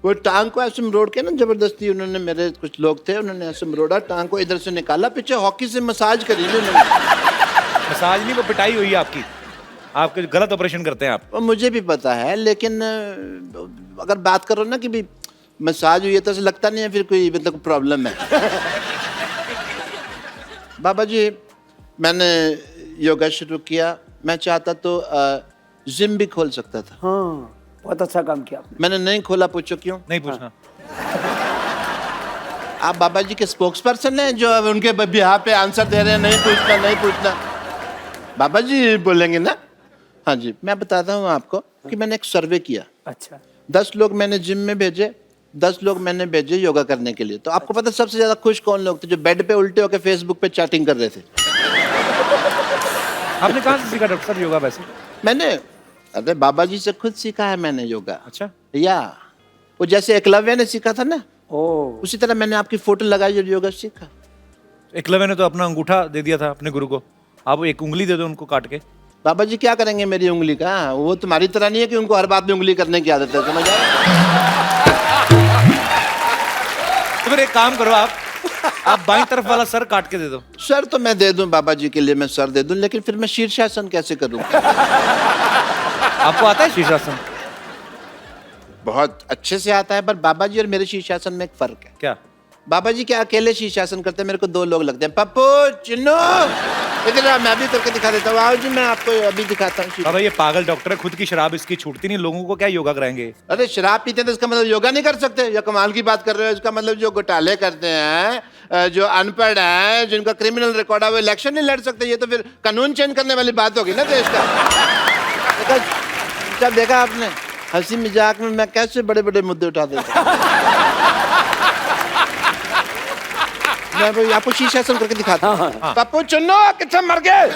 वो टांग को ऐसे मरोड़ के ना, जबरदस्ती उन्होंने, मेरे कुछ लोग थे, उन्होंने ऐसे मरोड़ा, टांग को इधर से निकाला, पीछे हॉकी से मसाज करी उन्होंने। मसाज नहीं, वो पिटाई हुई है आपकी। आपके गलत ऑपरेशन करते हैं आप। वो मुझे भी पता है, लेकिन अगर बात करो ना कि भी मसाज हुई है, तो ऐसा लगता नहीं है फिर कोई मतलब प्रॉब्लम है। बाबा जी, मैंने योगा शुरू किया, मैं चाहता तो जिम भी खोल सकता था। हाँ, बहुत अच्छा काम किया आपने। मैंने नहीं खोला, पूछो क्यों? नहीं पूछना। आप बाबा जी के स्पोक्स पर्सन हैं जो अब उनके बिहार पे आंसर दे रहे हैं, नहीं पूछना नहीं पूछना। बाबा जी बोलेंगे ना। हाँ जी, मैं बताता हूँ आपको कि मैंने एक सर्वे किया। अच्छा। 10 लोग मैंने जिम में भेजे, 10 लोग मैंने भेजे योगा करने के लिए। तो आपको पता सबसे ज्यादा खुश कौन लोग थे? जो बेड पे उल्टे होकर फेसबुक पे चैटिंग कर रहे थे। आपने कहाँ से सीखा डॉक्टर साहब योगा वैसे? मैंने, अरे बाबा जी से खुद सीखा है मैंने योगा। अच्छा। या वो जैसे एकलव्य ने सीखा था ना, ओ, उसी तरह मैंने आपकी फोटो लगाई और योगा सीखा। एकलव्य ने तो अपना अंगूठा दे दिया था अपने गुरु को, आप एक उंगली दे दो उनको काट के। बाबा जी क्या करेंगे मेरी उंगली का? वो तुम्हारी तरह नहीं है कि उनको हर बात में उंगली करने की आदत है, समझ आए? तो फिर एक काम करो, आप बाईं तरफ वाला सर काट के दे दो। सर तो मैं दे दूं बाबा जी के लिए, मैं सर दे दूं, लेकिन फिर मैं शीर्षासन कैसे करूं? आपको आता है शीर्षासन? बहुत अच्छे से आता है, पर बाबा जी और मेरे शीर्षासन में एक फर्क है। क्या? बाबा जी क्या अकेले शीर्षासन करते हैं, मेरे को 2 लोग लगते हैं। पप्पू, चिन्नू, इधर आ, मैं भी करके दिखा देता हूँ। आओ जी, मैं आपको अभी दिखाता हूँ। बाबा ये पागल डॉक्टर है, खुद की शराब इसकी छूटती नहीं, लोगों को क्या योगा कराएंगे? अरे शराब पीते हैं तो इसका मतलब योगा नहीं कर सकते? या कमाल की बात कर रहे हो? इसका मतलब जो घोटाले करते हैं, जो अनपढ़ हैं, जिनका क्रिमिनल रिकॉर्ड है, वो इलेक्शन नहीं लड़ सकते। ये तो फिर कानून चेंज करने वाली बात होगी ना देश का। क्या देखा आपने हंसी मजाक में मैं कैसे बड़े बड़े मुद्दे उठा देता हूं? मैं भाई आपको शीर्षासन करके दिखाता हूँ। पप्पू चुन्नो कितना मर गए?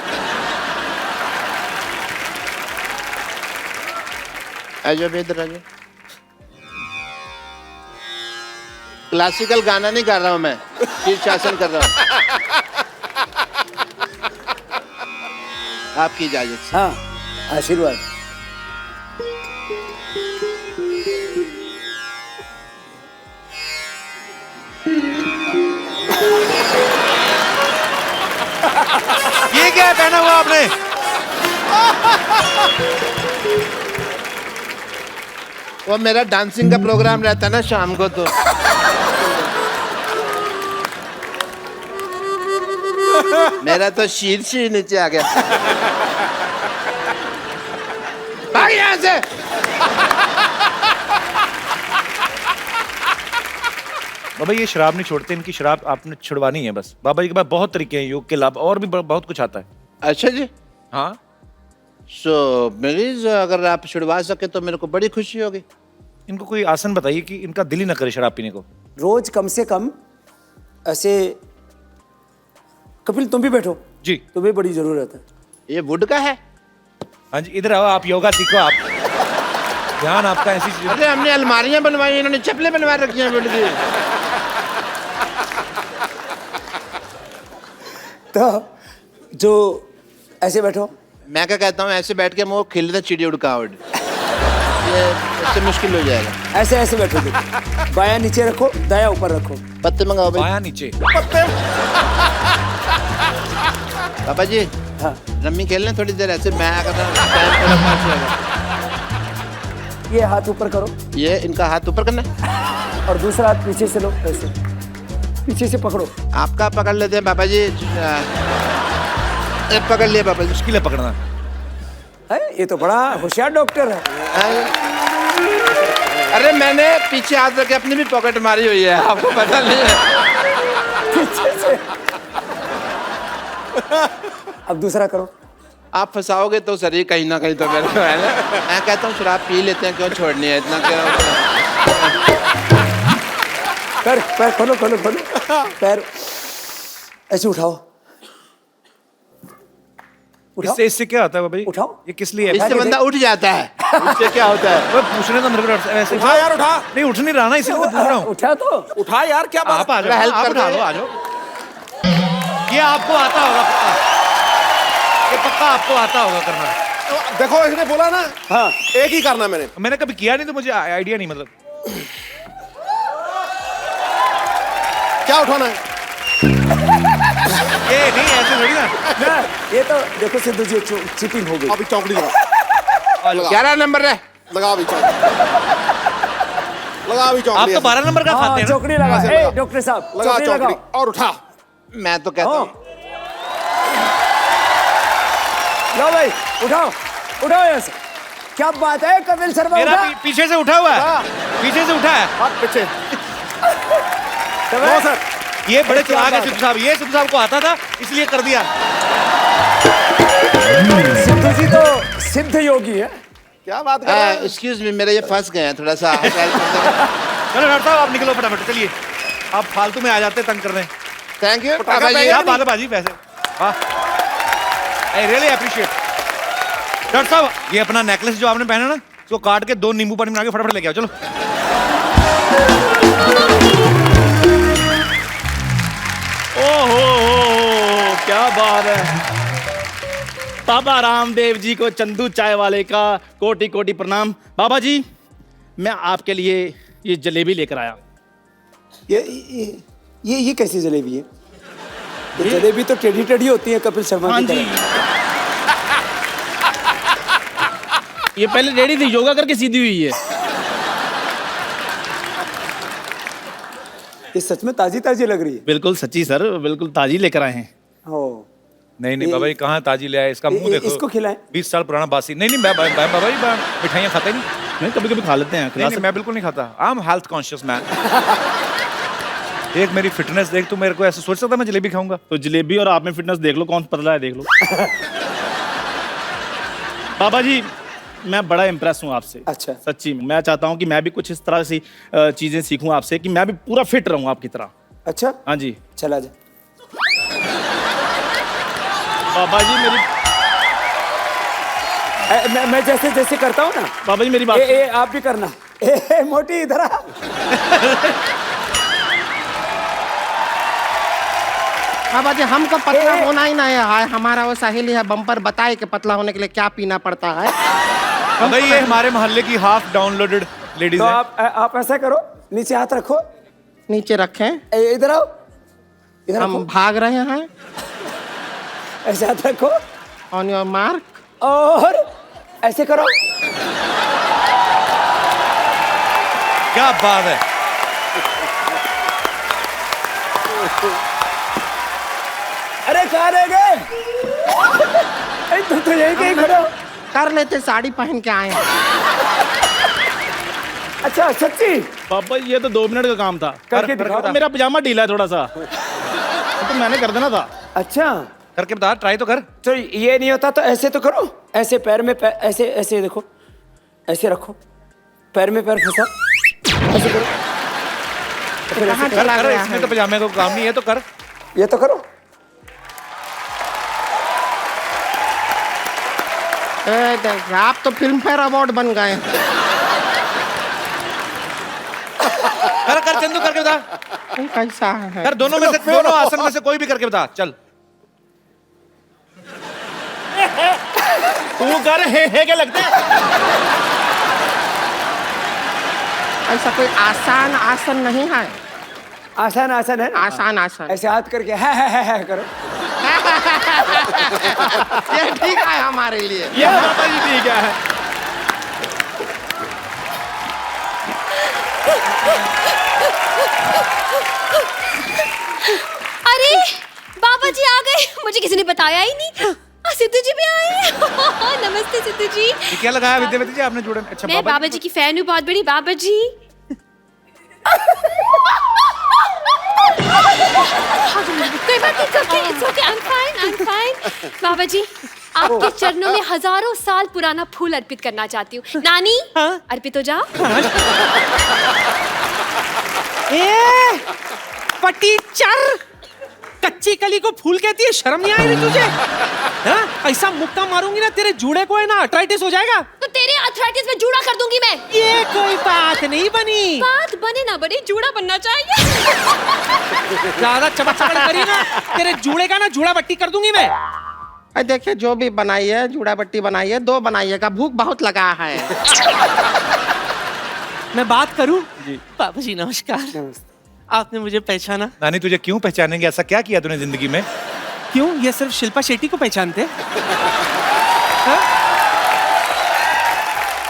आजो इधर आजो। क्लासिकल गाना नहीं गा रहा हूं मैं, शीर्षासन कर रहा हूं। आपकी इजाजत से। हाँ, आशीर्वाद। ये क्या पहना हुआ आपने? वो मेरा डांसिंग का प्रोग्राम रहता है ना शाम को, तो मेरा तो शीर्ष ही नीचे आ गया। भाग यहाँ से। बाबा ये शराब नहीं छोड़ते, इनकी शराब आपने छुड़वानी है बस। बाबा जी के पास बहुत तरीके हैं योग के लाभ, और भी बहुत कुछ आता है। अच्छा जी। हाँ। सो मरीज अगर आप छुड़वा सके तो मेरे को बड़ी खुशी होगी। इनको कोई आसन बताइए कि इनका दिल ही ना करे शराब पीने को। रोज कम से कम ऐसे, कपिल तुम भी बैठो जी। तुम्हें बड़ी जरूरत है। ये वुड का है? हाँ जी, इधर आओ, आप योगा सीखो। आप ध्यान आपका ऐसी चीज। अरे हमने अलमारियां बनवाई, इन्होंने चप्पलें बनवा रखी हैं वुड की। तो जो ऐसे बैठो। मैं क्या कहता हूँ, ऐसे बैठ के मुँह खिल रहा चिड़ी उड़कावट, ये इससे मुश्किल हो जाएगा। ऐसे ऐसे बैठो, देखो बायां नीचे रखो, दायां ऊपर रखो। पत्ते मंगाओ भाई। बायां नीचे। पापा जी, हाँ। रम्मी खेल लें थोड़ी देर ऐसे, मैं अगर टाइम थोड़ा पास होगा। ये हाथ ऊपर करो ये इनका हाथ ऊपर करना है। और दूसरा हाथ पीछे से लो, ऐसे पीछे से पकड़ो। आपका पकड़ लेते हैं पापा जी। पकड़ लिया पापा जी। मुश्किल है पकड़ना। है, ये तो बड़ा होशियार डॉक्टर है। अरे मैंने पीछे हाथ रख के अपनी भी पॉकेट मारी हुई है, आपको पता नहीं है। पीछे से। अब दूसरा करो। आप फंसाओगे तो सर, कहीं ना कहीं तो मेरे को है ना। मैं कहता हूँ शराब पी लेते हैं, क्यों छोड़नी है इतना, क्यों? पैर पैर खोलो खोलो खोलो, पैर ऐसे उठाओ। उठाओ। इससे क्या होता है बाबा जी? उठाओ। ये किस लिए है? इससे बंदा उठ जाता है, इससे क्या होता है? वो पूछने तो मेरे को ऐसे उठा यार, उठा। नहीं, उठ नहीं रहा ना, इसीलिए तो पूछ रहा हूँ। उठा तो उठा यार, क्या बात? आप आ थोड़ा जाओ, help आप कर उठा दे। लो, आ जाओ। ये आपको आता होगा पक्का, ये पक्का आपको आता होगा करना। देखो इसने बोला ना, हाँ एक ही करना मैंने। मैंने कभी किया नहीं तो मुझे आइडिया नहीं, मतलब क्या उठाना है? ये नहीं ऐसे थोड़ी ना। ना, ये तो देखो सिद्धू जी चीटिंग हो गई। अभी चौकड़ी लगा, 11 नंबर है। लगा अभी चौकड़ी, लगा अभी चौकड़ी। आप तो 12 नंबर का हाँ खाते हैं ना? चौकड़ी लगा। ऐसे ए, लगा। डॉक्टर साहब लगा चौकड़ी चौकड़ी लगाओ। और उठा। मैं तो कहता हाँ। हूँ लो भाई, उठाओ उठाओ ऐसे। क्या बात है, कपिल शर्मा मेरा उठा। पीछे से उठा हुआ है, पीछे से उठा है। हाथ पीछे। तो नो भाई, सर, ये बड़े क्या चालाक है बात है। सिद्धू साहब, ये सिद्धू साहब को आता था इसलिए कर दिया। सिद्धू जी तो सिद्ध योगी है। क्या बात कर रहा है? एक्सक्यूज मी, मेरे ये फंस गए हैं थोड़ा सा। चलो डॉक्टर साहब आप निकलो फटाफट, चलिए। आप फालतू में आ जाते हैं तंग करने। थैंक यू पटाखा पापा जी। पहले- आप बाजी पैसे, वाह, आई रियली अप्रिशिएट। डॉक्टर साहब ये अपना नेकलेस जो आपने पहना ना, इसको काट के 2 नींबू पानी बना के फटाफट लेके आओ, चलो। ओहो, क्या बात है। बाबा रामदेव जी को चंदू चाय वाले का कोटि कोटि प्रणाम। बाबा जी, मैं आपके लिए ये जलेबी लेकर आया। ये कैसी जलेबी है? ये जलेबी तो टेढ़ी टेढ़ी होती है कपिल शर्मा हाँ की जी, तरह। ये पहले रेडी थी, योगा करके सीधी हुई है। ये सच में ताजी ताजी लग रही है। बिल्कुल सच्ची सर, बिल्कुल ताजी लेकर आए हैं। ओ, नहीं नहीं बाबा जी, कहाँ ताजी ले आए, इसका मुंह देखो। इसको खिलाएं। 20 साल पुराना बासी। नहीं नहीं बाबा जी मिठाइयाँ खाते नहीं। नहीं, कभी कभी खा लेते हैं। नहीं खिला नहीं, मैं बिल्कुल नहीं खाता। I am health conscious man. देख मेरी फिटनेस देख, तू मेरे को ऐसे सोच सकता मैं जलेबी खाऊंगा? तो जलेबी और आप में फिटनेस देख लो, कौन पतला है देख लो। बाबा जी, मैं बड़ा इम्प्रेस हूँ आपसे। अच्छा। सच्ची में मैं चाहता हूँ कि मैं भी कुछ इस तरह सी चीजें सीखूं आपसे, कि मैं भी पूरा फिट रहूं आपकी तरह। अच्छा हाँ जी। चला जा। बाबा जी मेरी मैं जैसे जैसे करता हूँ ना, बाबा जी मेरी बात ए, आप भी करना। ए, मोटी इधर आ। बाबा जी हमको पतला होना ही नहीं है, हमारा वो सहेली है बम्पर बताए कि पतला होने के लिए क्या पीना पड़ता है। भाई ये हमारे मोहल्ले की हाफ डाउनलोडेड लेडीज तो है। आप ऐसा करो, नीचे हाथ रखो। नीचे रखें, इधर आओ, इधर हम रखो। भाग रहे हैं। ऐसे हाथ रखो ऑन योर मार्क। और ऐसे करो। क्या बात है। अरे कहाँ रह गए? तुम तो यही कहीं खड़े हो। कर लेते, साड़ी पहन के आए हैं। अच्छा सच्ची? बाबा जी ये तो 2 मिनट का काम था। करके दिखाओ। अब मेरा पजामा ढीला है थोड़ा सा, तो मैंने कर देना था। अच्छा करके बता, ट्राई तो कर। तो ये नहीं होता तो ऐसे तो करो। ऐसे पैर में ऐसे ऐसे देखो, ऐसे रखो, पैर में पैर फंसा, ऐसे करो। तो फिर ऐसे कहाँ करो। चला कर, गया इसमें है? तो पजामे को काम नहीं है, तो कर। ये तो करो। देख, आप तो फिल्म फेयर अवार्ड बन गए। कर कर चंदू, करके बता। कैसा है? कर, दोनों में से, दोनों आसन में से कोई भी करके बता, चल। तू कर हे के लगता है। ऐसा कोई आसान आसन नहीं है। आसान आसान है ना? आसान आसन ऐसे हाथ करके है करो। ये ठीक है हमारे लिए। ये बाबा जी ठीक है। अरे बाबा जी आ गए, मुझे किसी ने बताया ही नहीं। सिद्धू जी भी आए। नमस्ते सिद्धू जी। ये क्या लगाया विद्यावती जी आपने जोड़े? अच्छा मैं बाबा जी की फैन हूँ बहुत बड़ी। बाबा जी कोई बात नहीं, it's okay, I'm fine। बाबा जी आपके चरणों में हजारों साल पुराना फूल अर्पित करना चाहती हूँ। नानी अर्पित हो जाओ। ए, पटीचर, कच्ची कली को फूल कहती है, शर्म नहीं आई तुझे? हाँ? ऐसा मुक्का मारूंगी ना तेरे जूड़े को, है ना अर्थराइटिस हो जाएगा। तो तेरे अर्थराइटिस में जूड़ा कर दूंगी मैं। ये कोई बात नहीं बनी। बात बने ना बने, जूड़ा बनना चाहिए। ज्यादा चमक करी ना, तेरे जूड़े का ना जूड़ा बट्टी कर दूंगी मैं। देखिए जो भी बनाई है, जूड़ा बट्टी बनाई है, 2 बनाइएगा, भूख बहुत लगा है। मैं बात करूं? बाबा जी नमस्कार। आपने मुझे पहचाना? नानी तुझे क्यों पहचानेंगे? ऐसा क्या किया तूने जिंदगी में? क्यों, ये सिर्फ शिल्पा शेट्टी को पहचानते? हाँ?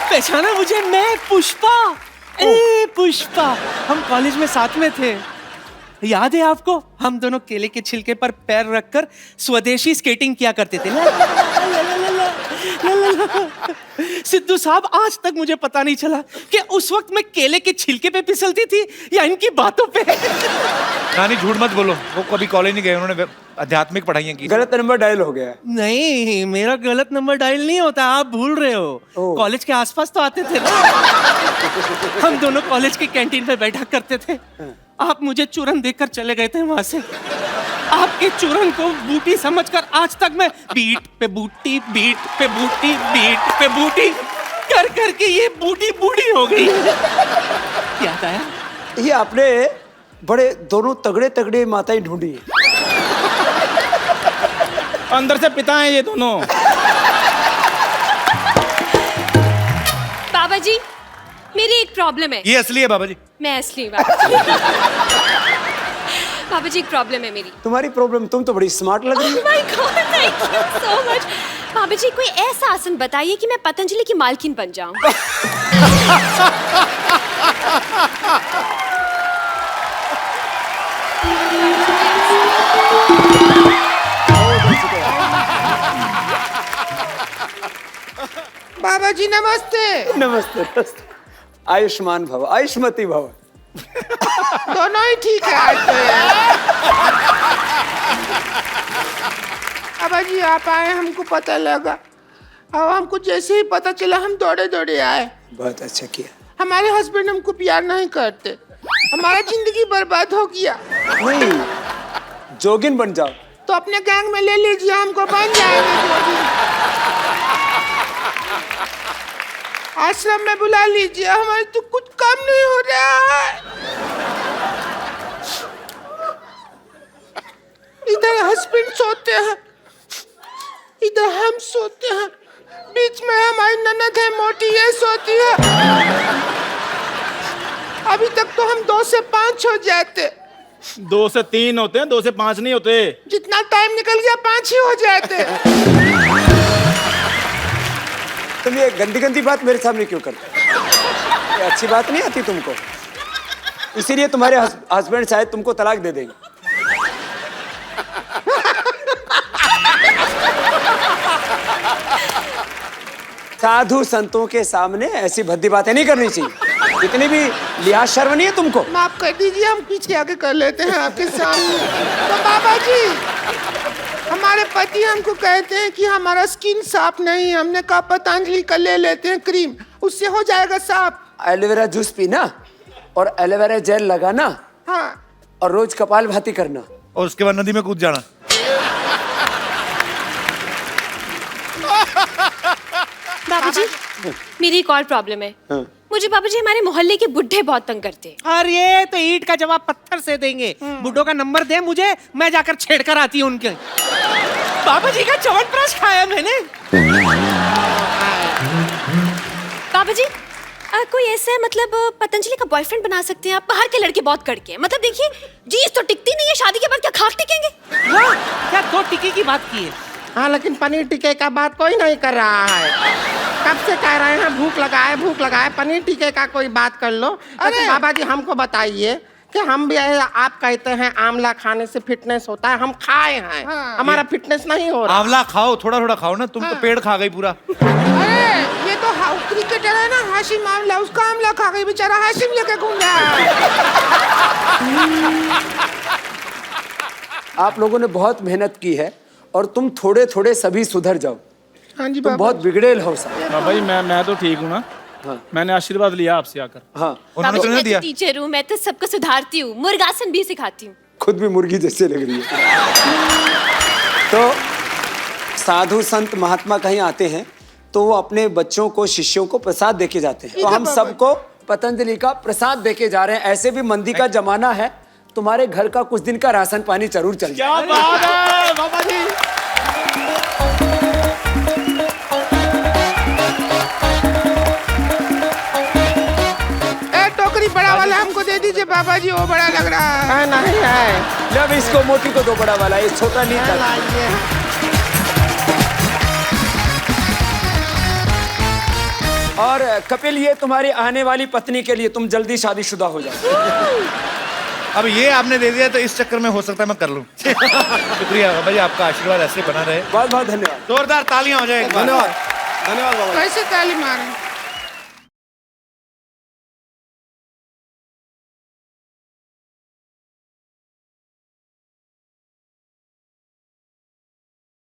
पहचाना मुझे? मैं पुष्पा। ए पुष्पा, हम कॉलेज में साथ में थे, याद है आपको? हम दोनों केले के छिलके पर पैर रखकर स्वदेशी स्केटिंग किया करते थे। सिद्धू साहब, आज तक मुझे पता नहीं चला कि उस वक्त मैं केले के छिलके पे फिसलती थी या इनकी बातों पे। नानी झूठ मत बोलो, वो कभी कॉलेज नहीं गए, उन्होंने आध्यात्मिक पढ़ाइयाँ की। गलत नंबर डायल हो गया। नहीं, मेरा गलत नंबर डायल नहीं होता, आप भूल रहे हो। कॉलेज के आसपास तो आते थे ना। हम दोनों कॉलेज की कैंटीन पे बैठा करते थे। आप मुझे चूरन देकर चले गए थे वहां से। आपके चूरन को बूटी समझकर आज तक मैं बीट पे बूटी, बीट पे बूटी, बीट पे बूटी कर करके ये बूटी बूढ़ी हो गई। याद आया? ये आपने बड़े दोनों तगड़े तगड़े माताएं ढूंढी है। अंदर से पिता हैं ये दोनों। बाबा जी मेरी एक प्रॉब्लम है। ये असली है बाबा जी। मैं असली बाबा जी। बाबा जी एक प्रॉब्लम है मेरी। तुम्हारी प्रॉब्लम? तुम तो बड़ी स्मार्ट लग रही हो। My god, thank you so much. बाबा जी कोई ऐसा आसन बताइए कि मैं पतंजलि की मालकिन बन जाऊं। बाबा जी नमस्ते। नमस्ते नमस्ते। आयुष्मान भव, आयुष्मती भव। दोनों ही ठीक है आज तो यार। बाबा जी आप आए, हमको पता लगा, और हमको जैसे ही पता चला हम दौड़े दौड़े आए। बहुत अच्छा किया। हमारे हस्बैंड हमको प्यार नहीं करते, हमारा जिंदगी बर्बाद हो गया। नहीं, जोगिन बन जाओ। तो अपने गैंग में ले लीजिए, हमको बन जाएंगे जोगिन। आश्रम में बुला लीजिए, हमारे तो कुछ काम नहीं हो रहा है। इधर हस्बैंड सोते हैं, इधर हम सोते हैं, बीच में हमारी ननद है मोटी, ये सोती है। अभी तक तो हम 2 से 5 हो जाते। 2 से 3 होते हैं, 2 से 5 नहीं होते। जितना टाइम निकल गया 5 ही हो जाते। तुम ये गंदी गंदी बात मेरे सामने क्यों करते? ये अच्छी बात नहीं आती तुमको, इसीलिए तुम्हारे हस्बैंड शायद तुमको तलाक दे देंगे। साधु संतों के सामने ऐसी भद्दी बातें नहीं करनी चाहिए। इतनी भी लिहाज शर्म नहीं है तुमको? माफ कर दीजिए, हम पीछे आके कर लेते हैं आपके सामने। तो बाबा जी हमारे पति हमको कहते हैं कि हमारा स्किन साफ नहीं है। हमने कहा पतंजलि का ले लेते हैं क्रीम, उससे हो जाएगा साफ। एलोवेरा जूस पीना और एलोवेरा जेल लगाना। हाँ। और रोज कपाल भाती करना और उसके बाद नदी में कूद जाना। बाबा जी मेरी एक और प्रॉब्लम है। मुझे बाबा जी हमारे मोहल्ले के बुढ़े बहुत तंग करते हैं। अरे तो ईंट का जवाब पत्थर से देंगे। बुड्ढों का नंबर दे मुझे, मैं जाकर छेड़ कर आती हूँ उनके। बाबा जी का च्यवनप्राश खाया मैंने। बाबा जी कोई ऐसा है मतलब पतंजलि का बॉयफ्रेंड बना सकते हैं आप? बाहर के लड़के बहुत कड़के हैं, मतलब देखिए जीस तो टिकती नहीं है, शादी के बाद क्या खाक टिकेंगे? क्या 2 टिक्की की बात की है? हाँ लेकिन पनीर टिक्के का बात कोई नहीं कर रहा है। कब से कह रहे हैं भूख लगा है, पनीर टिक्के का कोई बात कर लो। अरे बाबा जी हमको बताइए कि हम भी आप कहते हैं आंवला खाने से फिटनेस होता है, हम खाए हैं, हमारा फिटनेस नहीं हो रहा। आंवला खाओ, थोड़ा थोड़ा खाओ ना, तुम तो पेड़ खा गई पूरा। अरे ये तो क्रिकेटर है ना हाशिम आंवला, उसका आंवला खा गई बेचारा, हाशिम लेके घूम रहा है। आप लोगों ने बहुत मेहनत की है और तुम थोड़े थोड़े सभी सुधर जाओ। हाँ जी तुम बहुत बिगड़ेल हो सब। बाबा जी मैं तो ठीक हूँ ना। हाँ। मैंने आशीर्वाद लिया आपसे आकर। हाँ, उन्होंने बाबा जी तुमने मैं दिया? तो टीचर हूँ, मैं तो सबको सुधारती हूँ, मुर्गासन भी सिखाती हूँ। खुद भी मुर्गी जैसे लग रही है। तो साधु संत महात्मा कहीं आते हैं तो वो अपने बच्चों को, शिष्यों को प्रसाद देके जाते हैं। तो हम सबको पतंजलि का प्रसाद देके जा रहे हैं। ऐसे भी मंदी का जमाना है, तुम्हारे घर का कुछ दिन का राशन पानी जरूर चल जाए। क्या बात है बाबा जी। टोकरी बड़ा वाला हमको दे दीजिए बाबा जी, वो बड़ा लग रहा है। नहीं है। जब इसको मोटी को दो बड़ा वाला, ये छोटा नहीं था। और कपिल ये तुम्हारी आने वाली पत्नी के लिए, तुम जल्दी शादीशुदा हो जाओ। अब ये आपने दे दिया तो इस चक्कर में हो सकता है मैं कर लूं। शुक्रिया बाबा जी, आपका आशीर्वाद ऐसे बना रहे। बहुत बहुत धन्यवाद। जोरदार तालियां हो जाए एक बार। धन्यवाद धन्यवाद बाबा। कैसे ताली मारें?